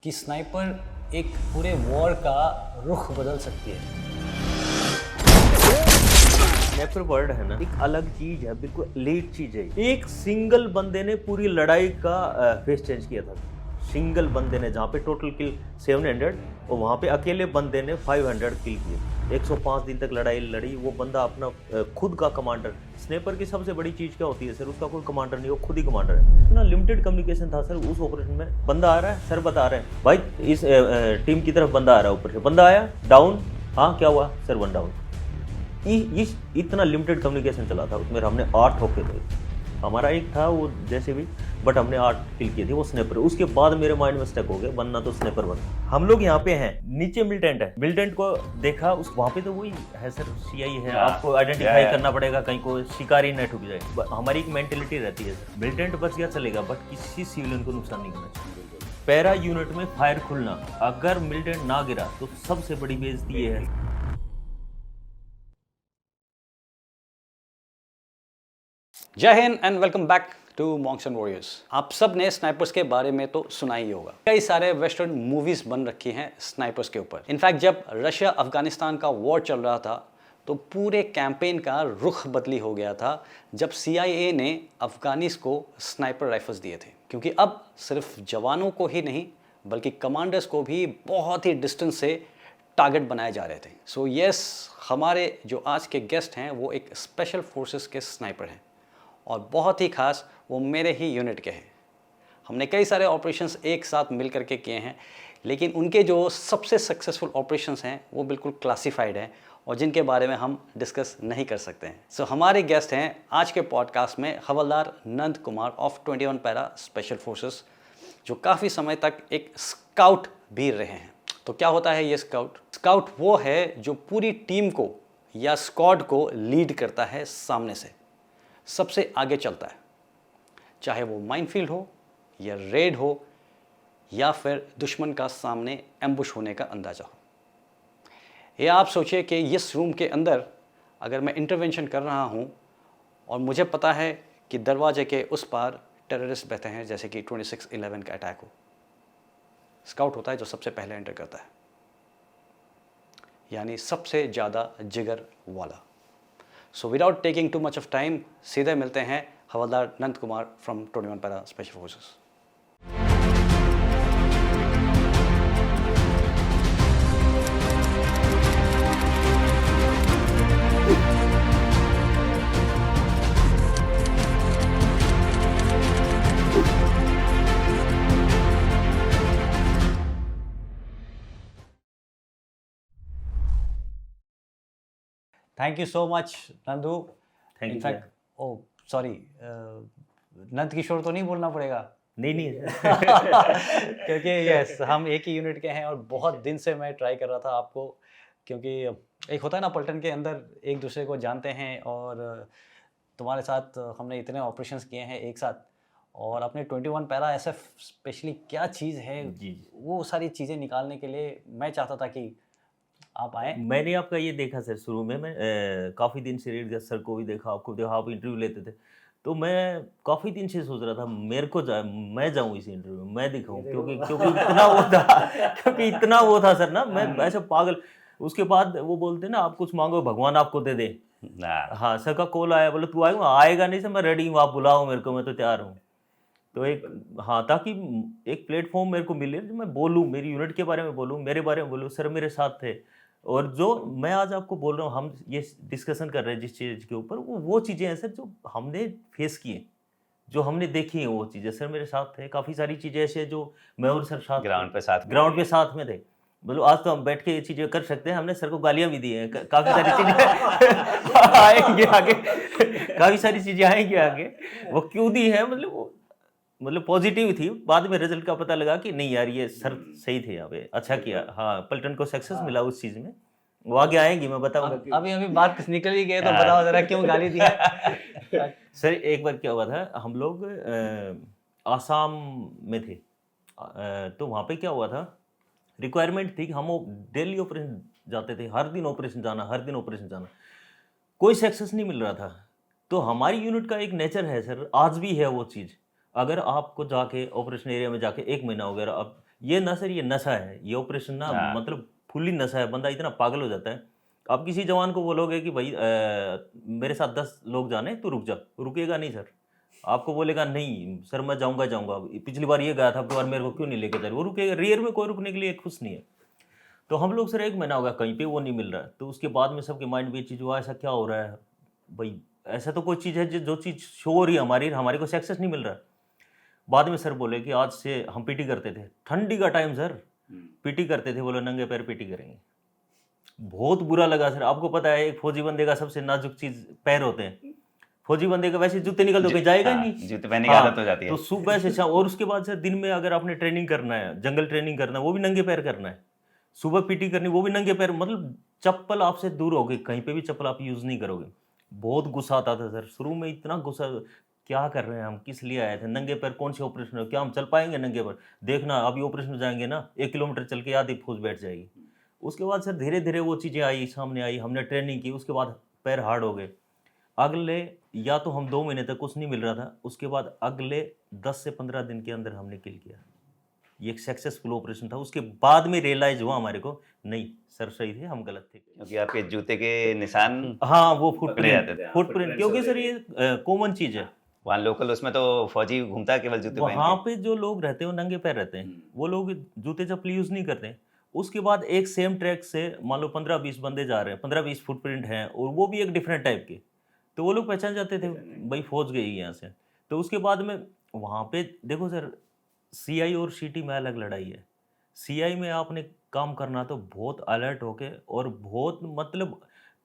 कि स्नाइपर एक पूरे वॉर का रुख बदल सकती है। स्नाइपर वर्ड है ना, एक अलग चीज है, बिल्कुल एलीट चीज है। एक सिंगल बंदे ने पूरी लड़ाई का फेस चेंज किया था। सिंगल बंदे ने, जहाँ पे टोटल किल 700 और वहाँ पे अकेले बंदे ने 500 किल किए। 105 दिन तक लड़ाई लड़ी। वो बंदा अपना खुद का कमांडर। स्नाइपर की सबसे बड़ी चीज क्या होती है सर? उसका कोई कमांडर नहीं, वो खुद ही कमांडर है ना। लिमिटेड कम्युनिकेशन था सर उस ऑपरेशन में। बंदा आ रहा है, सर बता रहे हैं भाई इस टीम की तरफ बंदा आ रहा है, ऊपर से बंदा आया, डाउन, हाँ क्या हुआ सर, 1 डाउन। इतना लिमिटेड कम्युनिकेशन चला था उसमें। हमने 8 ठोके थे, हमारा एक था वो जैसे भी, बट हमने 8 किल किए थे। वो स्नाइपर। उसके बाद मेरे माइंड में स्टक हो गया, बनना तो स्नाइपर बना। हम लोग यहाँ पे हैं, नीचे मिलिटेंट है। मिलिटेंट को देखा, उस वहाँ पे तो वही है सर, सीआई है। आपको आइडेंटिफाई करना पड़ेगा, कहीं को शिकारी न ठुक जाए। हमारी एक मेंटेलिटी रहती है सर, मिलिटेंट बच गया चलेगा, बट किसी सिविलियन को नुकसान नहीं करना चाहिए। पैरा यूनिट में फायर खुलना, अगर मिलिटेंट ना गिरा तो सबसे बड़ी बेइज्जती ये है। Jai Hind and welcome back to Monks and Warriors. आप सब ने स्नाइपर्स के बारे में तो सुना ही होगा। कई सारे वेस्टर्न मूवीज बन रखी हैं स्नाइपर्स के ऊपर। इनफैक्ट जब रशिया अफगानिस्तान का वॉर चल रहा था तो पूरे कैंपेन का रुख बदली हो गया था जब CIA ने अफगानिस को स्नाइपर राइफल्स दिए थे। क्योंकि अब सिर्फ जवानों को ही नहीं बल्कि कमांडर्स को भी बहुत ही डिस्टेंस से टारगेट बनाए जा रहे थे। सो यस, हमारे जो आज के गेस्ट हैं वो एक स्पेशल फोर्सेस के स्नाइपर हैं और बहुत ही खास वो मेरे ही यूनिट के हैं। हमने कई सारे ऑपरेशंस एक साथ मिल करके किए हैं, लेकिन उनके जो सबसे सक्सेसफुल ऑपरेशंस हैं वो बिल्कुल क्लासिफाइड हैं और जिनके बारे में हम डिस्कस नहीं कर सकते हैं। सो हमारे गेस्ट हैं आज के पॉडकास्ट में हवलदार Nand Kumar of 21 para special forces, जो काफ़ी समय तक एक स्काउट भी रहे हैं। तो क्या होता है ये स्काउट? स्काउट वो है जो पूरी टीम को या स्क्वाड को लीड करता है, सामने से सबसे आगे चलता है, चाहे वो माइनफील्ड हो या रेड हो या फिर दुश्मन का सामने एम्बुश होने का अंदाजा हो। ये आप सोचिए कि इस रूम के अंदर अगर मैं इंटरवेंशन कर रहा हूँ और मुझे पता है कि दरवाजे के उस पार टेररिस्ट बैठे हैं, जैसे कि 26/11 का अटैक हो, स्काउट होता है जो सबसे पहले एंटर करता है, यानी सबसे ज़्यादा जिगर वाला। So without taking too much of time सीधे मिलते हैं हवलदार Nand Kumar from 21 para special forces. Thank you so much Nandu. Thank you. In fact oh sorry, Nand Kishore तो नहीं बोलना पड़ेगा? नहीं क्योंकि यस, हम एक ही यूनिट के हैं और बहुत दिन से मैं ट्राई कर रहा था आपको, क्योंकि एक होता है ना पलटन के अंदर एक दूसरे को जानते हैं, और तुम्हारे साथ हमने इतने ऑपरेशंस किए हैं एक साथ, और अपने 21 पैरा ऐसा स्पेशली क्या चीज़ है जी। वो सारी चीज़ें निकालने के लिए मैं चाहता था कि आप आए। मैंने आपका ये देखा सर, शुरू में मैं काफ़ी दिन से रेड सर को भी देखा, आपको देखा, आप इंटरव्यू लेते थे, तो मैं काफ़ी दिन से सोच रहा था मेरे को मैं जाऊँ इस इंटरव्यू में, मैं दिखाऊँ, क्योंकि इतना वो था क्योंकि इतना वो था सर ना, मैं ऐसे पागल। उसके बाद वो बोलते ना, आप कुछ मांगो भगवान आपको दे दे। हाँ, सर का कॉल आया, बोले तू आएगा? आएगा नहीं सर, मैं रेडी हूँ, आप बुलाओ मेरे को, मैं तो तैयार हूँ। तो एक, हाँ, ताकि एक प्लेटफॉर्म मेरे को मिले जो मैं बोलूँ, मेरी यूनिट के बारे में बोलूँ, मेरे बारे में बोलूँ, सर मेरे साथ थे। और जो मैं आज आपको बोल रहा हूँ, हम ये डिस्कशन कर रहे हैं जिस चीज़ के ऊपर, वो चीज़ें हैं सर जो हमने फेस किए, जो हमने देखी हैं, वो चीज़ें सर मेरे साथ थे। काफ़ी सारी चीज़ें ऐसे जो मैं और सर साथ ग्राउंड पे साथ में थे। मतलब आज तो हम बैठ के ये चीज़ें कर सकते हैं, हमने सर को गालियाँ भी दी हैं, काफ़ी सारी चीज़ें आएंगे आगे, काफ़ी सारी चीज़ें आएंगे आगे। वो क्यों दी है, मतलब पॉजिटिव थी। बाद में रिजल्ट का पता लगा कि नहीं यार, ये सर सही थे, यहाँ पे अच्छा किया। हाँ, पलटन को सक्सेस मिला उस चीज़ में। वो आगे आएंगी, मैं बताऊंगा। अभी बात निकल ही गई, तो बताओ जरा क्यों गाली दी है? सर एक बार क्या हुआ था, हम लोग आसाम में थे, तो वहाँ पे क्या हुआ था, रिक्वायरमेंट थी कि हम डेली ऑपरेशन जाते थे, हर दिन ऑपरेशन जाना, कोई सक्सेस नहीं मिल रहा था। तो हमारी यूनिट का एक नेचर है सर, आज भी है वो चीज़, अगर आपको जाके ऑपरेशन एरिया में जाके 1 महीना हो गया, आप ये ना सर, ये नशा है, ये ऑपरेशन ना मतलब फुल्ली नशा है, बंदा इतना पागल हो जाता है। आप किसी जवान को बोलोगे कि भाई मेरे साथ 10 लोग जाने, तू रुक जा, रुकेगा नहीं सर। आपको बोलेगा नहीं सर मैं जाऊंगा जाऊंगा, पिछली बार ये गया था, अब की बार मेरे को क्यों नहीं लेके जा रहे, वो रुकेगा। रियर में कोई रुकने के लिए खुश नहीं है। तो हम लोग सर 1 महीना हो गया कहीं पे वो नहीं मिल रहा है, तो उसके बाद में सबके माइंड में ये चीज़ हुआ ऐसा क्या हो रहा है भाई, ऐसा तो कोई चीज़ है जो चीज़ शो हो रही है हमारे को सक्सेस नहीं मिल रहा है। बाद में सर बोले कि आज से हम पीटी करते थे, ठंडी का टाइम सर, पीटी करते थे, बोले नंगे पैर पीटी करेंगे। बहुत बुरा लगा सर। आपको पता है एक फौजी बंदे का सबसे नाजुक चीज पैर होते हैं, फौजी बंदे का वैसे जूते निकल तो कहीं जाएगा ही नहीं, जूते पहनने की आदत हो जाती है। तो सुबह से शाम, और उसके बाद सर दिन में अगर आपने ट्रेनिंग करना है, जंगल ट्रेनिंग करना है, वो भी नंगे पैर करना है, सुबह पीटी करनी वो भी नंगे पैर, मतलब चप्पल आपसे दूर होगी, कहीं पे भी चप्पल आप यूज नहीं करोगे। बहुत गुस्सा आता था सर, शुरू में इतना गुस्सा, क्या कर रहे हैं हम, किस लिए आए थे, नंगे पैर कौन से ऑपरेशन है, क्या हम चल पाएंगे नंगे पैर, देखना अभी ऑपरेशन में जाएंगे ना 1 किलोमीटर चल के आधी फौज बैठ जाएगी। उसके बाद सर धीरे धीरे वो चीज़ें आई, सामने आई, हमने ट्रेनिंग की, उसके बाद पैर हार्ड हो गए। अगले या तो हम 2 महीने तक कुछ नहीं मिल रहा था, उसके बाद अगले 10 से 15 दिन के अंदर हमने किल किया। ये एक सक्सेसफुल ऑपरेशन था। उसके बाद में रियलाइज हुआ हमारे को, नहीं सर सही थे, हम गलत थे, क्योंकि आपके जूते के निशान हाँ वो पकड़े जाते थे। फुटप्रिंट, क्योंकि सर ये कॉमन चीज़ है। वहाँ लोकल उसमें तो फौजी घूमता है केवल जूते पहन वहाँ के। पे जो लोग रहते हैं वो नंगे पैर रहते हैं, वो लोग जूते चप्पल यूज़ नहीं करते। उसके बाद एक सेम ट्रैक से मान लो 15-20 बंदे जा रहे हैं, 15-20 फुटप्रिंट हैं, और वो भी एक डिफरेंट टाइप के, तो वो लोग पहचान जाते थे भाई फौज गई यहाँ से। तो उसके बाद में वहाँ पे देखो सर, सीआई और सीटी में अलग लड़ाई है। सीआई में आपने काम करना तो बहुत अलर्ट होके, और बहुत मतलब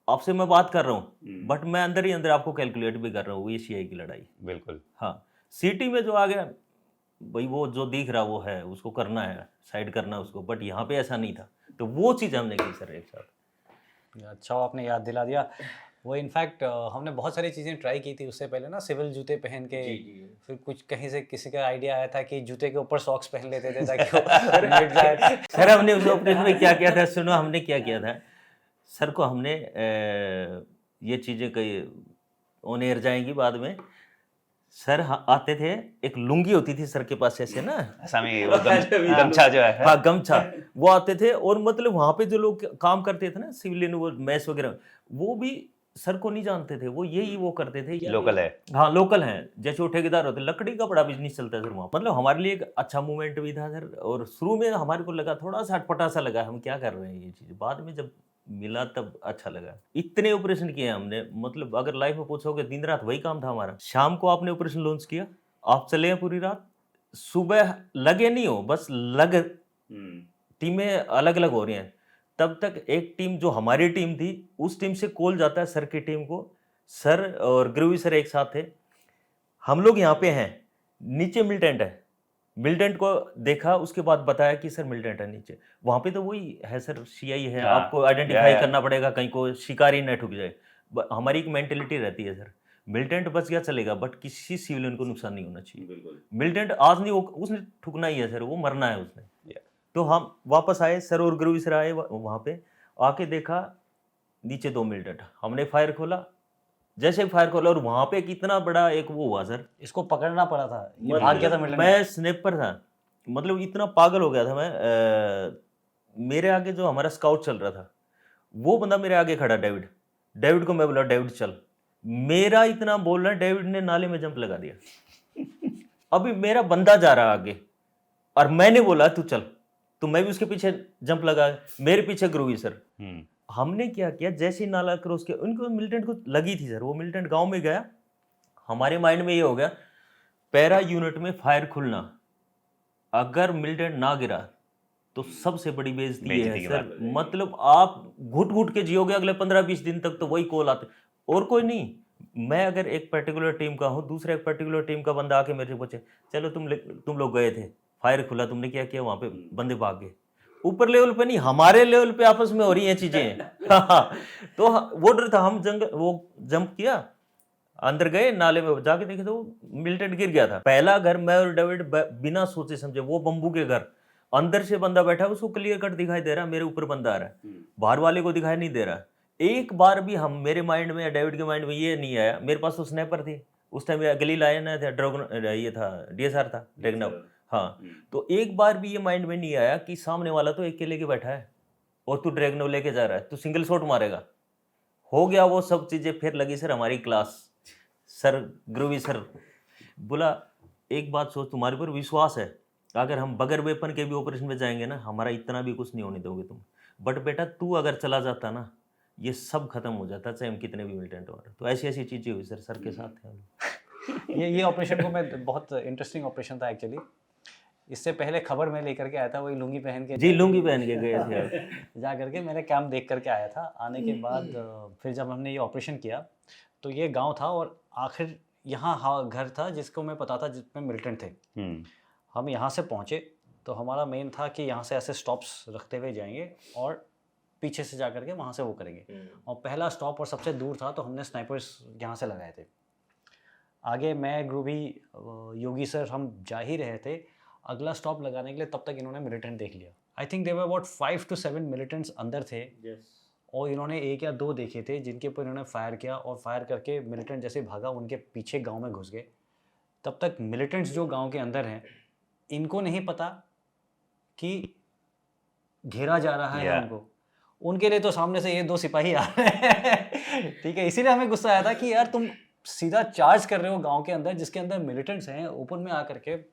आपसे मैं बात कर रहा हूँ बट मैं अंदर ही अंदर आपको कैलकुलेट भी कर रहा हूँ, ये सीआई की लड़ाई। बिल्कुल। हाँ, सिटी में जो आ गया भाई, वो जो दिख रहा वो है, उसको करना है, साइड करना उसको, बट यहाँ पे ऐसा नहीं था, तो वो चीज़ हमने की सर एक साथ। अच्छा आपने याद दिला दिया। वो इनफैक्ट हमने बहुत सारी चीज़ें ट्राई की थी उससे पहले ना, सिविल जूते पहन के, फिर कुछ कहीं से किसी का आइडिया आया था कि जूते के ऊपर सॉक्स पहन लेते थे ताकि वो मिट जाए। सर हमने उस ऑपरेशन में क्या किया था, सुनो हमने क्या किया था, सर को हमने ये चीज़ें कही ऑन एयर जाएंगी बाद में। सर आते थे, एक लुंगी होती थी सर के पास ऐसे ना, असमी वो गमछा जो है। हाँ गमछा, वो आते थे, और मतलब वहाँ पे जो लोग काम करते थे ना सिविलियन, वो मैस वगैरह, वो भी सर को नहीं जानते थे, वो यही वो करते थे, लोकल है। हाँ लोकल हैं, जैसे वो ठेकेदार होते, लकड़ी का बड़ा बिजनेस चलता है सर वहाँ। मतलब हमारे लिए एक अच्छा मूवमेंट भी था सर, और शुरू में हमारे को लगा थोड़ा सा अटपटा सा लगा, हम क्या कर रहे हैं ये चीज़, बाद में जब मिला तब अच्छा लगा। इतने ऑपरेशन किए हमने, मतलब अगर लाइफ में पूछोगे दिन रात वही काम था हमारा। शाम को आपने ऑपरेशन लॉन्च किया, आप चले हैं पूरी रात, सुबह लगे नहीं हो, बस लग, टीमें अलग अलग हो रही हैं, तब तक एक टीम जो हमारी टीम थी, उस टीम से कॉल जाता है सर की टीम को, सर और ग्रेवी सर एक साथ थे, हम लोग यहाँ पे हैं, नीचे मिलिटेंट है। मिलिटेंट को देखा, उसके बाद बताया कि सर मिलिटेंट है नीचे। वहाँ पे तो वही है सर, सीआई है, आपको आइडेंटिफाई करना पड़ेगा, कहीं को शिकारी न ठुक जाए। हमारी एक मेंटेलिटी रहती है सर, मिलिटेंट बच गया चलेगा, बट किसी सिविलियन को नुकसान नहीं होना चाहिए। मिलिटेंट आज नहीं, उसने ठुकना ही है सर, वो मरना है उसने। तो हम वापस आए, सर और ग्रेवी सर आए वहाँ पे, आके देखा नीचे 2 मिलिटेंट, हमने फायर खोला, जैसे फायर खोला, और वहाँ पे कितना बड़ा एक वो हुआ सर, इसको पकड़ना पड़ा था, ये भाग गया था मिलिटेंट। मैं स्नैपर था, मतलब इतना पागल हो गया था मैं। मेरे आगे जो हमारा स्काउट चल रहा था, वो बंदा मेरे आगे खड़ा, डेविड को मैं बोला डेविड चल, मेरा इतना बोलना, डेविड ने नाले में जंप लगा दिया। अभी मेरा बंदा जा रहा आगे, और मैंने बोला तू चल, तो मैं भी उसके पीछे जंप लगा, मेरे पीछे ग्रोवी सर। हमने क्या किया, जैसे ही नाला क्रॉस किया, उनको मिलिटेंट को लगी थी सर, वो मिलिटेंट गांव में गया, हमारे माइंड में ये हो गया पैरा यूनिट में फायर खुलना, अगर मिलिटेंट ना गिरा तो सबसे बड़ी बेइज्जती है सर, मतलब आप घुट घुट के जियोगे अगले 15-20 दिन तक, तो वही कॉल आते, और कोई नहीं। मैं अगर एक पर्टिकुलर टीम का हूँ, दूसरा एक पर्टिकुलर टीम का बंदा आके मेरे से पूछे, चलो तुम लोग गए थे, फायर खुला, तुमने क्या किया, वहाँ पे बंदे भाग गए। ऊपर लेवल पे नहीं, हमारे लेवल पे आपस में हो रही हैं चीजें। तो वो डर था, हम वो जंप किया, अंदर गए, नाले में जाके देखे तो मिलिटेंट गिर गया था। पहला घर मैं और डेविड बिना सोचे समझे, वो बम्बू के घर, अंदर से बंदा बैठा है, उसको क्लियर कट दिखाई दे रहा है, मेरे ऊपर बंदा आ रहा है, बाहर वाले को दिखाई नहीं दे रहा। एक बार भी हम, मेरे माइंड में या डेविड के माइंड में ये नहीं आया, मेरे पास तो स्नैपर थी उस टाइम, गली लायन था, ड्रैगन, ये था DSR था ड्रैगन, हाँ, तो एक बार भी ये माइंड में नहीं आया कि सामने वाला तो अकेले के बैठा है और तू ड्रैगनो लेके जा रहा है, तू सिंगल शॉट मारेगा। हो गया वो सब चीजें, फिर लगी सर हमारी क्लास। सर ग्रोवी सर बोला एक बात सोच, तुम्हारे पर विश्वास है, अगर हम बगैर वेपन के भी ऑपरेशन में जाएंगे ना, हमारा इतना भी कुछ नहीं होने दोगे तुम, बट बेटा तू अगर चला जाता ना, ये सब खत्म हो जाता, चाहे हम कितने भी मिलिटेंट हो। तो ऐसी ऐसी चीजें हुई सर के साथ थे हम। ये ऑपरेशन को मैं बहुत इंटरेस्टिंग ऑपरेशन था एक्चुअली। इससे पहले खबर मैं लेकर के आया था, वही लुंगी पहन के जी लुंगी पहन के गए थे आप। जा करके मैंने कैंप देख करके आया था। आने के बाद फिर जब हमने ये ऑपरेशन किया तो ये गांव था और आखिर यहाँ घर था जिसको मैं पता था जिसमें मिलिटेंट थे। हम यहाँ से पहुँचे तो हमारा मेन था कि यहाँ से ऐसे स्टॉप्स रखते हुए जाएंगे और पीछे से जा करके वहाँ से वो करेंगे। और पहला स्टॉप और सबसे दूर था तो हमने स्नाइपर्स यहाँ से लगाए थे। आगे मैं ग्रूवी योगी सर हम जा ही रहे थे अगला स्टॉप लगाने के लिए, तब तक इन्होंने मिलिटेंट देख लिया। I think there were about 5 to 7 militants अंदर थे। और इन्होंने 1 या 2 देखे थे जिनके ऊपर इन्होंने फायर किया और फायर करके मिलिटेंट जैसे भागा उनके पीछे गांव में घुस गए। तब तक मिलिटेंट्स जो गांव के अंदर हैं इनको नहीं पता कि घेरा जा रहा है उनको। उनके लिए तो सामने से ये 2 सिपाही आ रहे हैं ठीक है, इसीलिए हमें गुस्सा आया था कि यार तुम सीधा चार्ज कर रहे हो गांव के अंदर जिसके अंदर मिलिटेंट्स हैं ओपन में आकर के।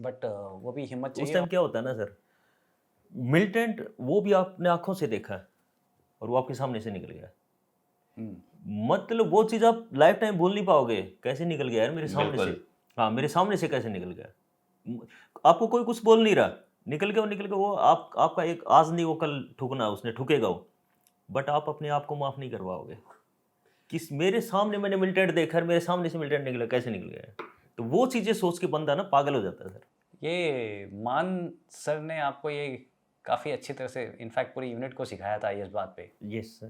बट वो भी हिम्मत चाहिए। उस टाइम क्या होता है ना सर, मिलिटेंट वो भी आपने आंखों से देखा है और वो आपके सामने से निकल गया। मतलब वो चीज आप लाइफ टाइम भूल नहीं पाओगे, कैसे निकल गया यार मेरे सामने से। हाँ, मेरे सामने से कैसे निकल गया। आपको कोई कुछ बोल नहीं रहा, निकल गया वो आपका एक आज नहीं वो कल ठुकना, उसने ठुकेगा वो, बट आप अपने आप को माफ नहीं करवाओगे कि मेरे सामने मैंने मिलिटेंट देखा, मेरे सामने से मिलिटेंट निकला, कैसे निकल गया। तो वो चीजें सोच के बंदा ना पागल हो जाता है सर। ये मान सर ने आपको ये काफ़ी अच्छी तरह से इनफैक्ट पूरी यूनिट को सिखाया था इस बात पे। Yes sir.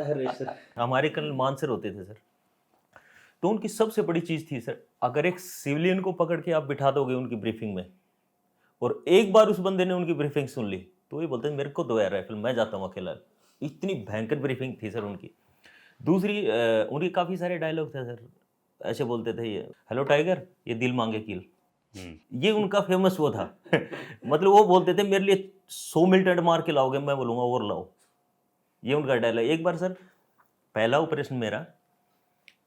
अरे सर हमारे कर्नल मान सर होते थे सर, तो उनकी सबसे बड़ी चीज़ थी सर, अगर एक सिविलियन को पकड़ के आप बिठा दोगे उनकी ब्रीफिंग में और एक बार उस बंदे ने उनकी ब्रीफिंग सुन ली तो ये बोलते हैं मेरे को दो यार राइफल, मैं जाता हूँ अकेला। इतनी भयंकर ब्रीफिंग थी सर उनकी। दूसरी उनके काफ़ी सारे डायलॉग थे सर, ऐसे बोलते थे ये हेलो टाइगर ये दिल मांगे किल, ये उनका फेमस वो था मतलब वो बोलते थे मेरे लिए 100 मिलिटेंट मार के लाओगे, मैं बोलूँगा और लाओ, ये उनका डायलॉग। एक बार सर पहला ऑपरेशन मेरा,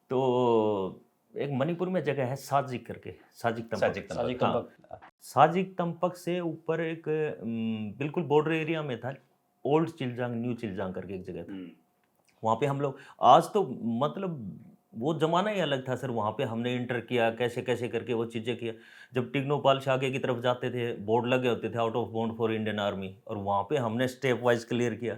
तो एक मणिपुर में जगह है साजिक करके, साजिक तंपक से ऊपर एक बिल्कुल बॉर्डर एरिया में था, ओल्ड चिलजांग न्यू चिलजांग करके एक जगह था। वहाँ पे हम लोग, आज तो मतलब वो ज़माना ही अलग था सर, वहाँ पे हमने इंटर किया कैसे कैसे करके वो चीज़ें किया। जब टिग्नोपाल से आगे की तरफ जाते थे बोर्ड लगे होते थे out of bound for Indian army, और वहाँ पे हमने स्टेप वाइज क्लियर किया,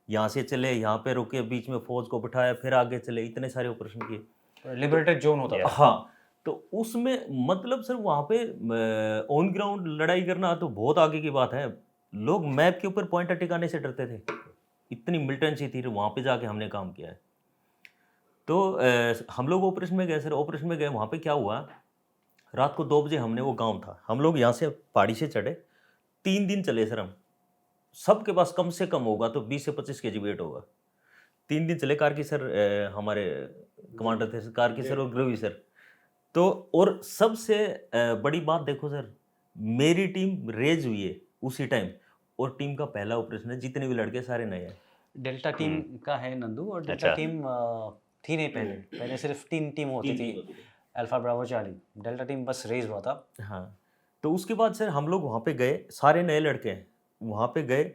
यहाँ से चले यहाँ पे रुके, बीच में फौज को बिठाया, फिर आगे चले, इतने सारे ऑपरेशन किए। लिबरेटेड जोन होता था। हाँ, तो उसमें मतलब सर वहाँ पे ऑन ग्राउंड लड़ाई करना तो बहुत आगे की बात है। लोग मैप के ऊपर पॉइंटर टिकाने से डरते थे, इतनी मिलिटेंसी थी। वहाँ पे जाके हमने काम किया है। तो हम लोग ऑपरेशन में गए सर, ऑपरेशन में गए, वहाँ पे क्या हुआ, रात को 2 बजे हमने, वो गांव था, हम लोग यहाँ से पहाड़ी से चढ़े, 3 दिन चले सर हम, सबके पास कम से कम होगा तो 20 से 25 kg वेट होगा। 3 दिन चले। कारकी सर हमारे कमांडर थे, कारकी सर और ग्रोवी सर। तो और सबसे बड़ी बात देखो सर, मेरी टीम रेज हुई है उसी टाइम, और टीम का पहला ऑपरेशन है, जितने भी लड़के सारे नए हैं। डेल्टा टीम का है नंदू, और डेल्टा टीम थी नहीं पहले सिर्फ 3 टीम होती थी, alpha Bravo Charlie, delta team बस रेज हुआ था। हाँ, तो उसके बाद सर हम लोग वहाँ पे गए, सारे नए लड़के हैं, वहाँ पे गए,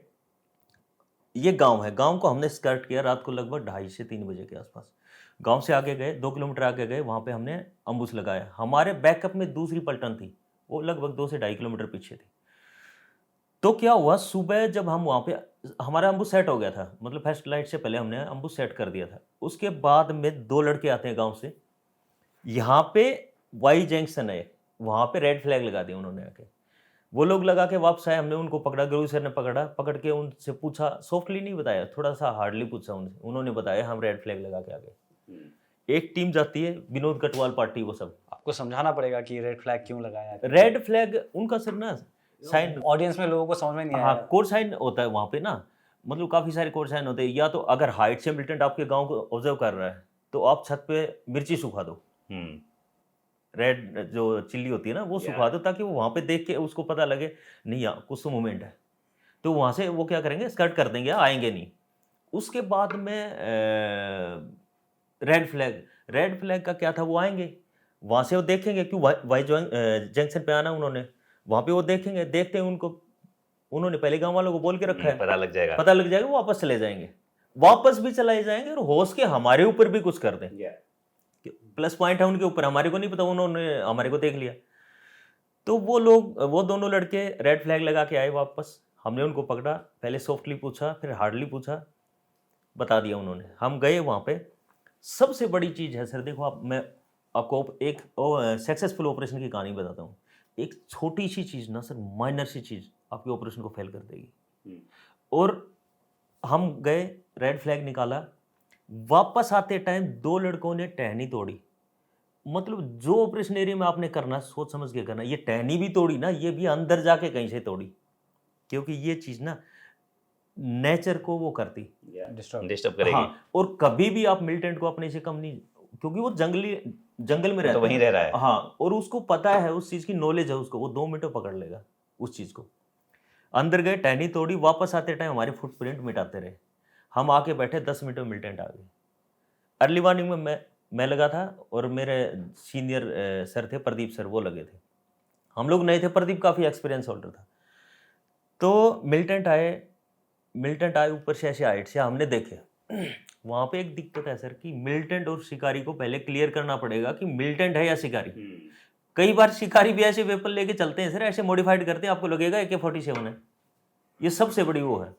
ये गांव है, गांव को हमने स्कर्ट किया रात को लगभग 2:30 से 3 बजे के आसपास। गांव से आगे गए, 2 किलोमीटर आगे गए, वहाँ पे हमने अम्बुस लगाया। हमारे बैकअप में दूसरी पलटन थी, वो लगभग 2 से 2.5 किलोमीटर पीछे थी। तो क्या हुआ, सुबह जब हम वहाँ पे, हमारा अम्बुस सेट हो गया था, मतलब फर्स्ट लाइट से पहले हमने अम्बुस सेट कर दिया था। उसके बाद में 2 लड़के आते हैं गांव से, यहाँ पे वाई जंक्शन है, वहाँ पे रेड फ्लैग लगा दिया उन्होंने आके। वो लोग लगा के वापस आए, हमने उनको पकड़ा, गुरु सर ने पकड़ा, पकड़ के उनसे पूछा, सॉफ्टली नहीं बताया, थोड़ा सा हार्डली पूछा उनसे, उन्होंने बताया हम रेड फ्लैग लगा के आ गए। एक टीम जाती है, विनोद कटवाल पार्टी, वो सब आपको समझाना पड़ेगा कि रेड फ्लैग क्यों लगाया। रेड फ्लैग उनका सर ना साइन, ऑडियंस में लोगों को समझ में नहीं आया। हाँ, कोड साइन होता है वहाँ पे ना, मतलब काफ़ी सारे कोड साइन होते हैं। या तो अगर हाइट से मिलिटेंट आपके गांव को ऑब्जर्व कर रहा है तो आप छत पे मिर्ची सुखा दो, रेड जो चिल्ली होती है ना वो सुखा दो, ताकि वो वहाँ पे देख के उसको पता लगे नहीं यार कुछ तो मूवमेंट है। तो वहाँ से वो क्या करेंगे, स्कर्ट कर देंगे, आएंगे नहीं। उसके बाद में रेड फ्लैग का क्या था, वो आएंगे वहाँ से, वो देखेंगे क्यों वाई जंक्शन पे आना उन्होंने, वहाँ पे वो देखेंगे, देखते हैं उनको, उन्होंने पहले गांव वालों को बोल के रखा है, पता लग जाएगा। पता लग जाएगा, वो वापस चले जाएंगे, वापस भी चलाए जाएंगे और होश के हमारे ऊपर भी कुछ कर दें। प्लस पॉइंट है उनके ऊपर, हमारे को नहीं पता, उन्होंने हमारे को देख लिया। तो वो दोनों लड़के रेड फ्लैग लगा के आए वापस, हमने उनको पकड़ा, पहले सॉफ्टली पूछा फिर हार्डली पूछा, बता दिया उन्होंने। हम गए वहाँ पे। सबसे बड़ी चीज़ है सर, देखो मैं आपको एक सक्सेसफुल ऑपरेशन की कहानी बताता हूँ। एक छोटी सी चीज़ ना सर, माइनर सी चीज़ आपके ऑपरेशन को फेल कर देगी। और हम गए, रेड फ्लैग निकाला, वापस आते टाइम 2 लड़कों ने टहनी तोड़ी। मतलब जो ऑपरेशन एरिया में आपने करना सोच समझ के करना, ये टहनी भी तोड़ी ना, ये भी अंदर जाके कहीं से तोड़ी, क्योंकि ये चीज़ ना नेचर को वो करती, डिस्टर्ब करेगी। हाँ, और कभी भी आप मिलिटेंट को अपने से कम नहीं, क्योंकि वो जंगल में रहता तो वहीं रह रहा है। हाँ, और उसको पता है, उस चीज़ की नॉलेज है उसको, वो 2 मिनट में पकड़ लेगा उस चीज़ को। अंदर गए, टहनी तोड़ी, वापस आते टाइम हमारे फुटप्रिंट मिटाते रहे। हम आके बैठे, 10 मिनट में मिलिटेंट आ गए। अर्ली मॉर्निंग में मैं लगा था और मेरे सीनियर सर थे, प्रदीप सर, वो लगे थे। हम लोग नए थे, प्रदीप काफ़ी एक्सपीरियंस होल्डर था। तो मिलिटेंट आए ऊपर से, ऐसे हाइट से हमने देखे। वहाँ पे एक दिक्कत है सर कि मिलिटेंट और शिकारी को पहले क्लियर करना पड़ेगा कि मिलिटेंट है या शिकारी। कई बार शिकारी भी ऐसे वेपन लेके चलते हैं सर, ऐसे मॉडिफाइड करते हैं, आपको लगेगा AK-47 है। ये सबसे बड़ी वो है।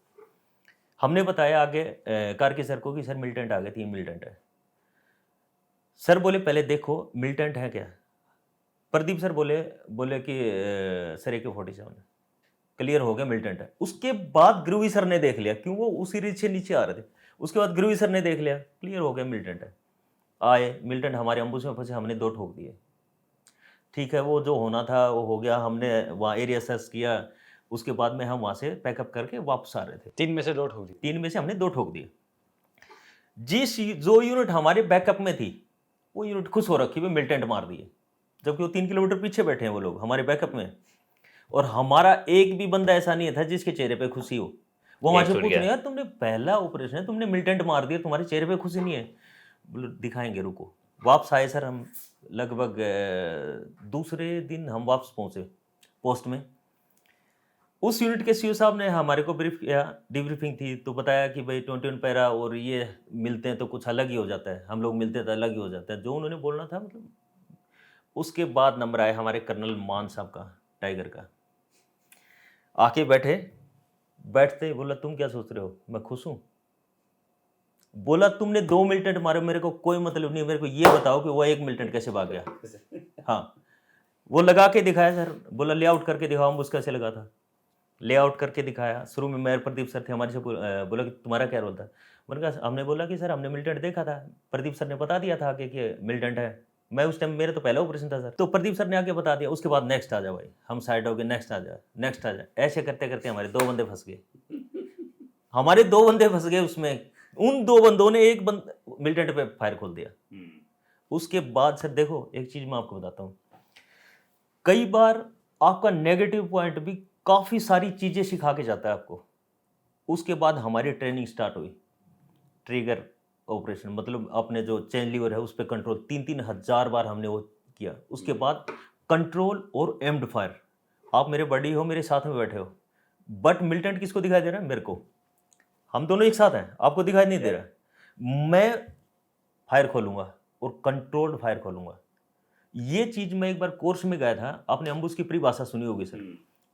हमने बताया आगे कार्की सर को कि सर मिलिटेंट आ गए, 3 मिलिटेंट है। सर बोले पहले देखो मिलिटेंट है क्या। प्रदीप सर बोले कि सर AK-47 है। क्लियर हो गया मिलिटेंट है। उसके बाद ग्रुवी सर ने देख लिया, क्यों वो उसी रीच से नीचे आ रहे थे। उसके बाद ग्रुवी सर ने देख लिया, क्लियर हो गया मिलिटेंट है। आए, मिलिटेंट हमारे अम्बुश में फंसे, हमने 2 ठोक दिए। ठीक है, वो जो होना था वो हो गया, हमने वहाँ एरिया सर्च किया। उसके बाद में हम वहाँ से पैकअप करके वापस आ रहे थे। 3 में से 2 ठोक दिए। 3 में से हमने 2 ठोक दिए। जो यूनिट हमारे बैकअप में थी, वो यूनिट खुश हो रखी, भी मिलिटेंट मार दिए, जबकि वो 3 किलोमीटर पीछे बैठे हैं वो लोग हमारे बैकअप में। और हमारा एक भी बंदा ऐसा नहीं था जिसके चेहरे पे खुशी हो। वो हमारे से पूछ रहे, यार तुमने पहला ऑपरेशन है, तुमने मिलिटेंट मार दिया, तुम्हारे चेहरे पे खुशी नहीं है। बोलो दिखाएंगे, रुको। वापस आए सर, हम लगभग दूसरे दिन हम वापस पहुंचे पोस्ट में। उस यूनिट के सीओ साहब ने हमारे को ब्रीफ किया, डिब्रीफिंग थी, तो बताया कि भाई 21 पैरा और ये मिलते हैं तो कुछ अलग ही हो जाता है, हम लोग मिलते हैं तो अलग ही हो जाता है, जो उन्होंने बोलना था। मतलब उसके बाद नंबर आया हमारे कर्नल मान साहब का, टाइगर का। आके बैठते बोला तुम क्या सोच रहे हो, मैं खुश हूँ। बोला तुमने 2 मिलिटेंट मारे, मेरे को कोई मतलब नहीं, मेरे को ये बताओ कि वो 1 मिलिटेंट कैसे भाग गया। हाँ, वो लगा के दिखाया सर। बोला लेआउट करके दिखाओ, हम उसका कैसे लगा था, लेआउट करके दिखाया। शुरू में मेयर प्रदीप सर थे हमारे से, बोला कि तुम्हारा क्या रोल था। मैंने कहा, हमने बोला कि सर हमने मिलिटेंट देखा था, प्रदीप सर ने बता दिया था कि मिलिटेंट है। मैं उस टाइम, मेरा तो पहला ऑपरेशन था सर, तो प्रदीप सर ने आके बता दिया। उसके बाद नेक्स्ट आ जाओ भाई, हम साइड हो गए, नेक्स्ट आ जा। ऐसे करते करते हमारे 2 बंदे फंस गए। हमारे 2 बंदे फंस गए उसमें। उन 2 बंदों ने एक मिलिटेंट पे फायर खोल दिया। उसके बाद सर देखो, एक चीज मैं आपको बताता हूँ, कई बार आपका नेगेटिव पॉइंट भी काफ़ी सारी चीज़ें सिखा के जाता है आपको। उसके बाद हमारी ट्रेनिंग स्टार्ट हुई, ट्रिगर ऑपरेशन, मतलब अपने जो चेन लीवर है उस पर कंट्रोल 3-3 हज़ार बार हमने वो किया। उसके बाद कंट्रोल और एम्ड फायर। आप मेरे बडी हो, मेरे साथ में बैठे हो, बट मिलिटेंट किसको दिखाई दे रहा है, मेरे को। हम दोनों एक साथ हैं, आपको दिखाई नहीं दे रहा। मैं फायर खोलूँगा और कंट्रोल्ड फायर खोलूँगा। ये चीज़ मैं एक बार कोर्स में गया था, आपने अम्बुश की परिभाषा सुनी होगी सर,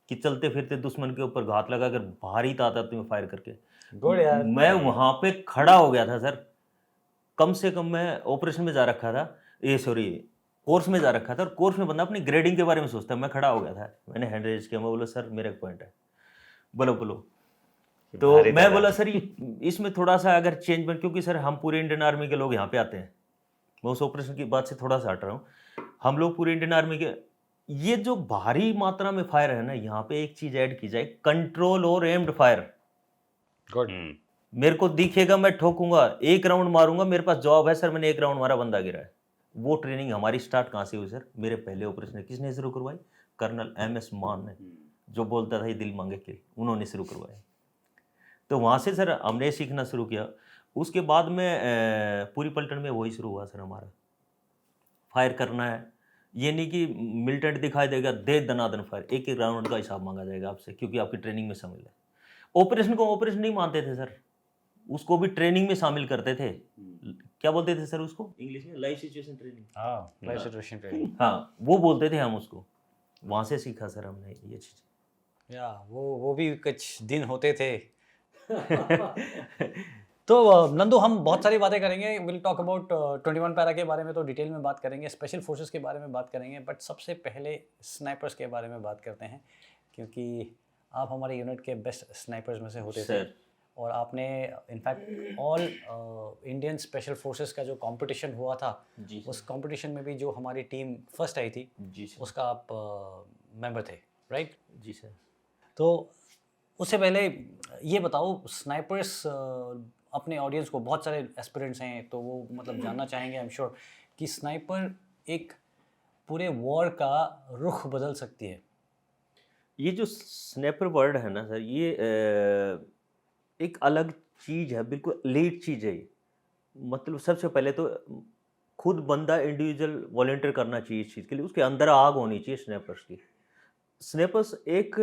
कि चलते फिरते दुश्मन के ऊपर घात लगाकर भारी तादाद में फायर करके। मैं वहाँ पे खड़ा हो गया था सर। कम से कम मैं ऑपरेशन में जा रखा था, कोर्स में जा रखा था, और कोर्स में बंदा अपनी ग्रेडिंग के बारे में सोचता है। मैं खड़ा हो गया था, मैंने हैंड रेज किया, मैं बोला सर मेरा एक पॉइंट है, बोलो। तो मैं बोला सर इसमें थोड़ा सा अगर चेंज बन, क्योंकि सर हम पूरे इंडियन आर्मी के लोग यहाँ पे आते हैं, मैं उस ऑपरेशन की बात से थोड़ा सा हट रहा हूँ। हम लोग पूरे इंडियन आर्मी के, ये जो भारी मात्रा में फायर है ना, यहाँ पे एक चीज ऐड की जाए, कंट्रोल और एम्ड फायर। गुड। मेरे को दिखेगा, मैं ठोकूंगा, 1 राउंड मारूंगा, मेरे पास जवाब है सर मैंने 1 राउंड मारा, बंदा गिरा है, वो ट्रेनिंग हमारी स्टार्ट कहाँ से हुई सर? मेरे पहले ऑपरेशन किसने शुरू करवाई? कर्नल MS मान ने, जो बोलता था ये दिल मांगे किल, उन्होंने शुरू करवाया। तो वहाँ से सर हमने सीखना शुरू किया। उसके बाद में पूरी पलटन में वही शुरू हुआ सर हमारा, फायर करना है। ये नहीं कि मिलिटेंट दिखाई देगा दे दनादन फायर, एक एक राउंड का हिसाब मांगा जाएगा आपसे, क्योंकि आपकी ट्रेनिंग में शामिल है। ऑपरेशन को ऑपरेशन नहीं मानते थे सर, उसको भी ट्रेनिंग में शामिल करते थे। क्या बोलते थे सर उसको इंग्लिश में? Life situation training. हाँ, लाइफ सिचुएशन ट्रेनिंग। हाँ, वो बोलते थे हम उसको। वहाँ से सीखा सर हमने ये चीज़। या वो भी कुछ दिन होते थे। तो नंदू, हम बहुत सारी बातें करेंगे। विल टॉक अबाउट 21 पैरा के बारे में तो डिटेल में बात करेंगे, स्पेशल फोर्सेस के बारे में बात करेंगे, बट सबसे पहले स्नाइपर्स के बारे में बात करते हैं, क्योंकि आप हमारे यूनिट के बेस्ट स्नाइपर्स में से होते थे। सर और आपने in fact all Indian special forces का जो कंपटीशन हुआ था, जी उस कंपटीशन में भी जो हमारी टीम फर्स्ट आई थी, जी सर। उसका आप मेंबर थे, राइट? जी सर। तो उससे पहले ये बताओ, स्नाइपर्स अपने ऑडियंस को, बहुत सारे एस्पिरेंट्स हैं तो वो मतलब जानना चाहेंगे आई एम श्योर कि स्नाइपर एक पूरे वॉर का रुख बदल सकती है। ये जो स्नैपर वर्ड है ना सर, ये एक अलग चीज़ है, बिल्कुल लेट चीज़ है ये। मतलब सबसे पहले तो खुद बंदा इंडिविजुअल वॉलंटियर करना चाहिए इस चीज़ के लिए, उसके अंदर आग होनी चाहिए स्नैपर्स की। स्नैपर्स एक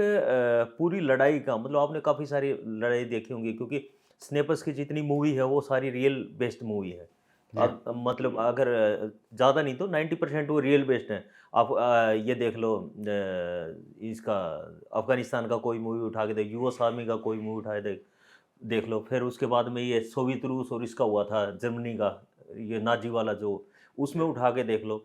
पूरी लड़ाई का, मतलब आपने काफ़ी सारी लड़ाई देखी होंगी, क्योंकि स्नैपर्स की जितनी मूवी है वो सारी रियल बेस्ड मूवी है। अब मतलब अगर ज़्यादा नहीं तो 90% वो रियल बेस्ड है। आप ये देख लो, इसका अफगानिस्तान का कोई मूवी उठा के देख, यूएस आर्मी का कोई मूवी उठा के देख लो। फिर उसके बाद में ये सोवियत रूस और इसका हुआ था जर्मनी का, ये नाजी वाला जो, उसमें उठा के देख लो।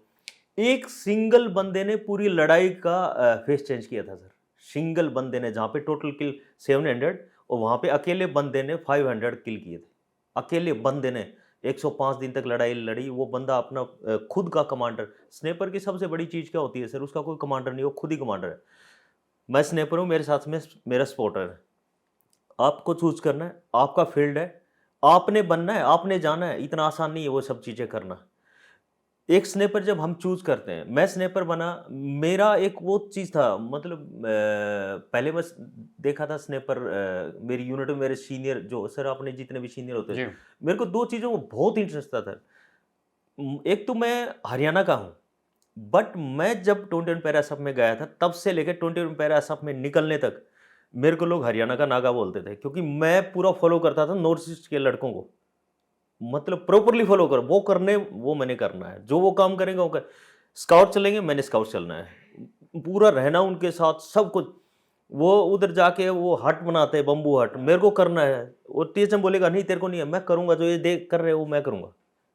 एक सिंगल बंदे ने पूरी लड़ाई का फेस चेंज किया था सर। सिंगल बंदे ने, जहाँ पे टोटल किल 700 और वहाँ पे अकेले बंदे ने 500 किल किए थे। अकेले बंदे ने 105 दिन तक लड़ाई लड़ी। वो बंदा अपना खुद का कमांडर। स्नैपर की सबसे बड़ी चीज़ क्या होती है सर? उसका कोई कमांडर नहीं, वो खुद ही कमांडर है। मैं स्नैपर हूँ, मेरे साथ में मेरा स्पॉटर है। आपको चूज करना है, आपका फील्ड है, आपने बनना है, आपने जाना है। इतना आसान नहीं है वो सब चीज़ें करना। एक स्नैपर जब हम चूज करते हैं, मैं स्नैपर बना, मेरा एक वो चीज़ था, मतलब पहले बस देखा था स्नैपर मेरी यूनिट में मेरे सीनियर, जो सर आपने जितने भी सीनियर होते हैं, मेरे को दो चीज़ों में बहुत इंटरेस्ट था। एक तो मैं हरियाणा का हूँ, बट मैं जब 21 पैरा सब में गया था, तब से लेकर 21 पैरा सब में निकलने तक मेरे को लोग हरियाणा का नागा बोलते थे, क्योंकि मैं पूरा फॉलो करता था नॉर्थ ईस्ट के लड़कों को। मतलब प्रॉपरली फॉलो करो, वो करने, वो मैंने करना है, जो वो काम करेंगे वो कर। स्काउट चलेंगे, मैंने स्काउट चलना है, पूरा रहना उनके साथ, सब कुछ। वो उधर जाके वो हट बनाते हैं, बम्बू हट, मेरे को करना है। और टीएचएम बोलेगा नहीं तेरे को नहीं है, मैं करूँगा, जो ये देख कर रहे हो वो मैं करूँगा।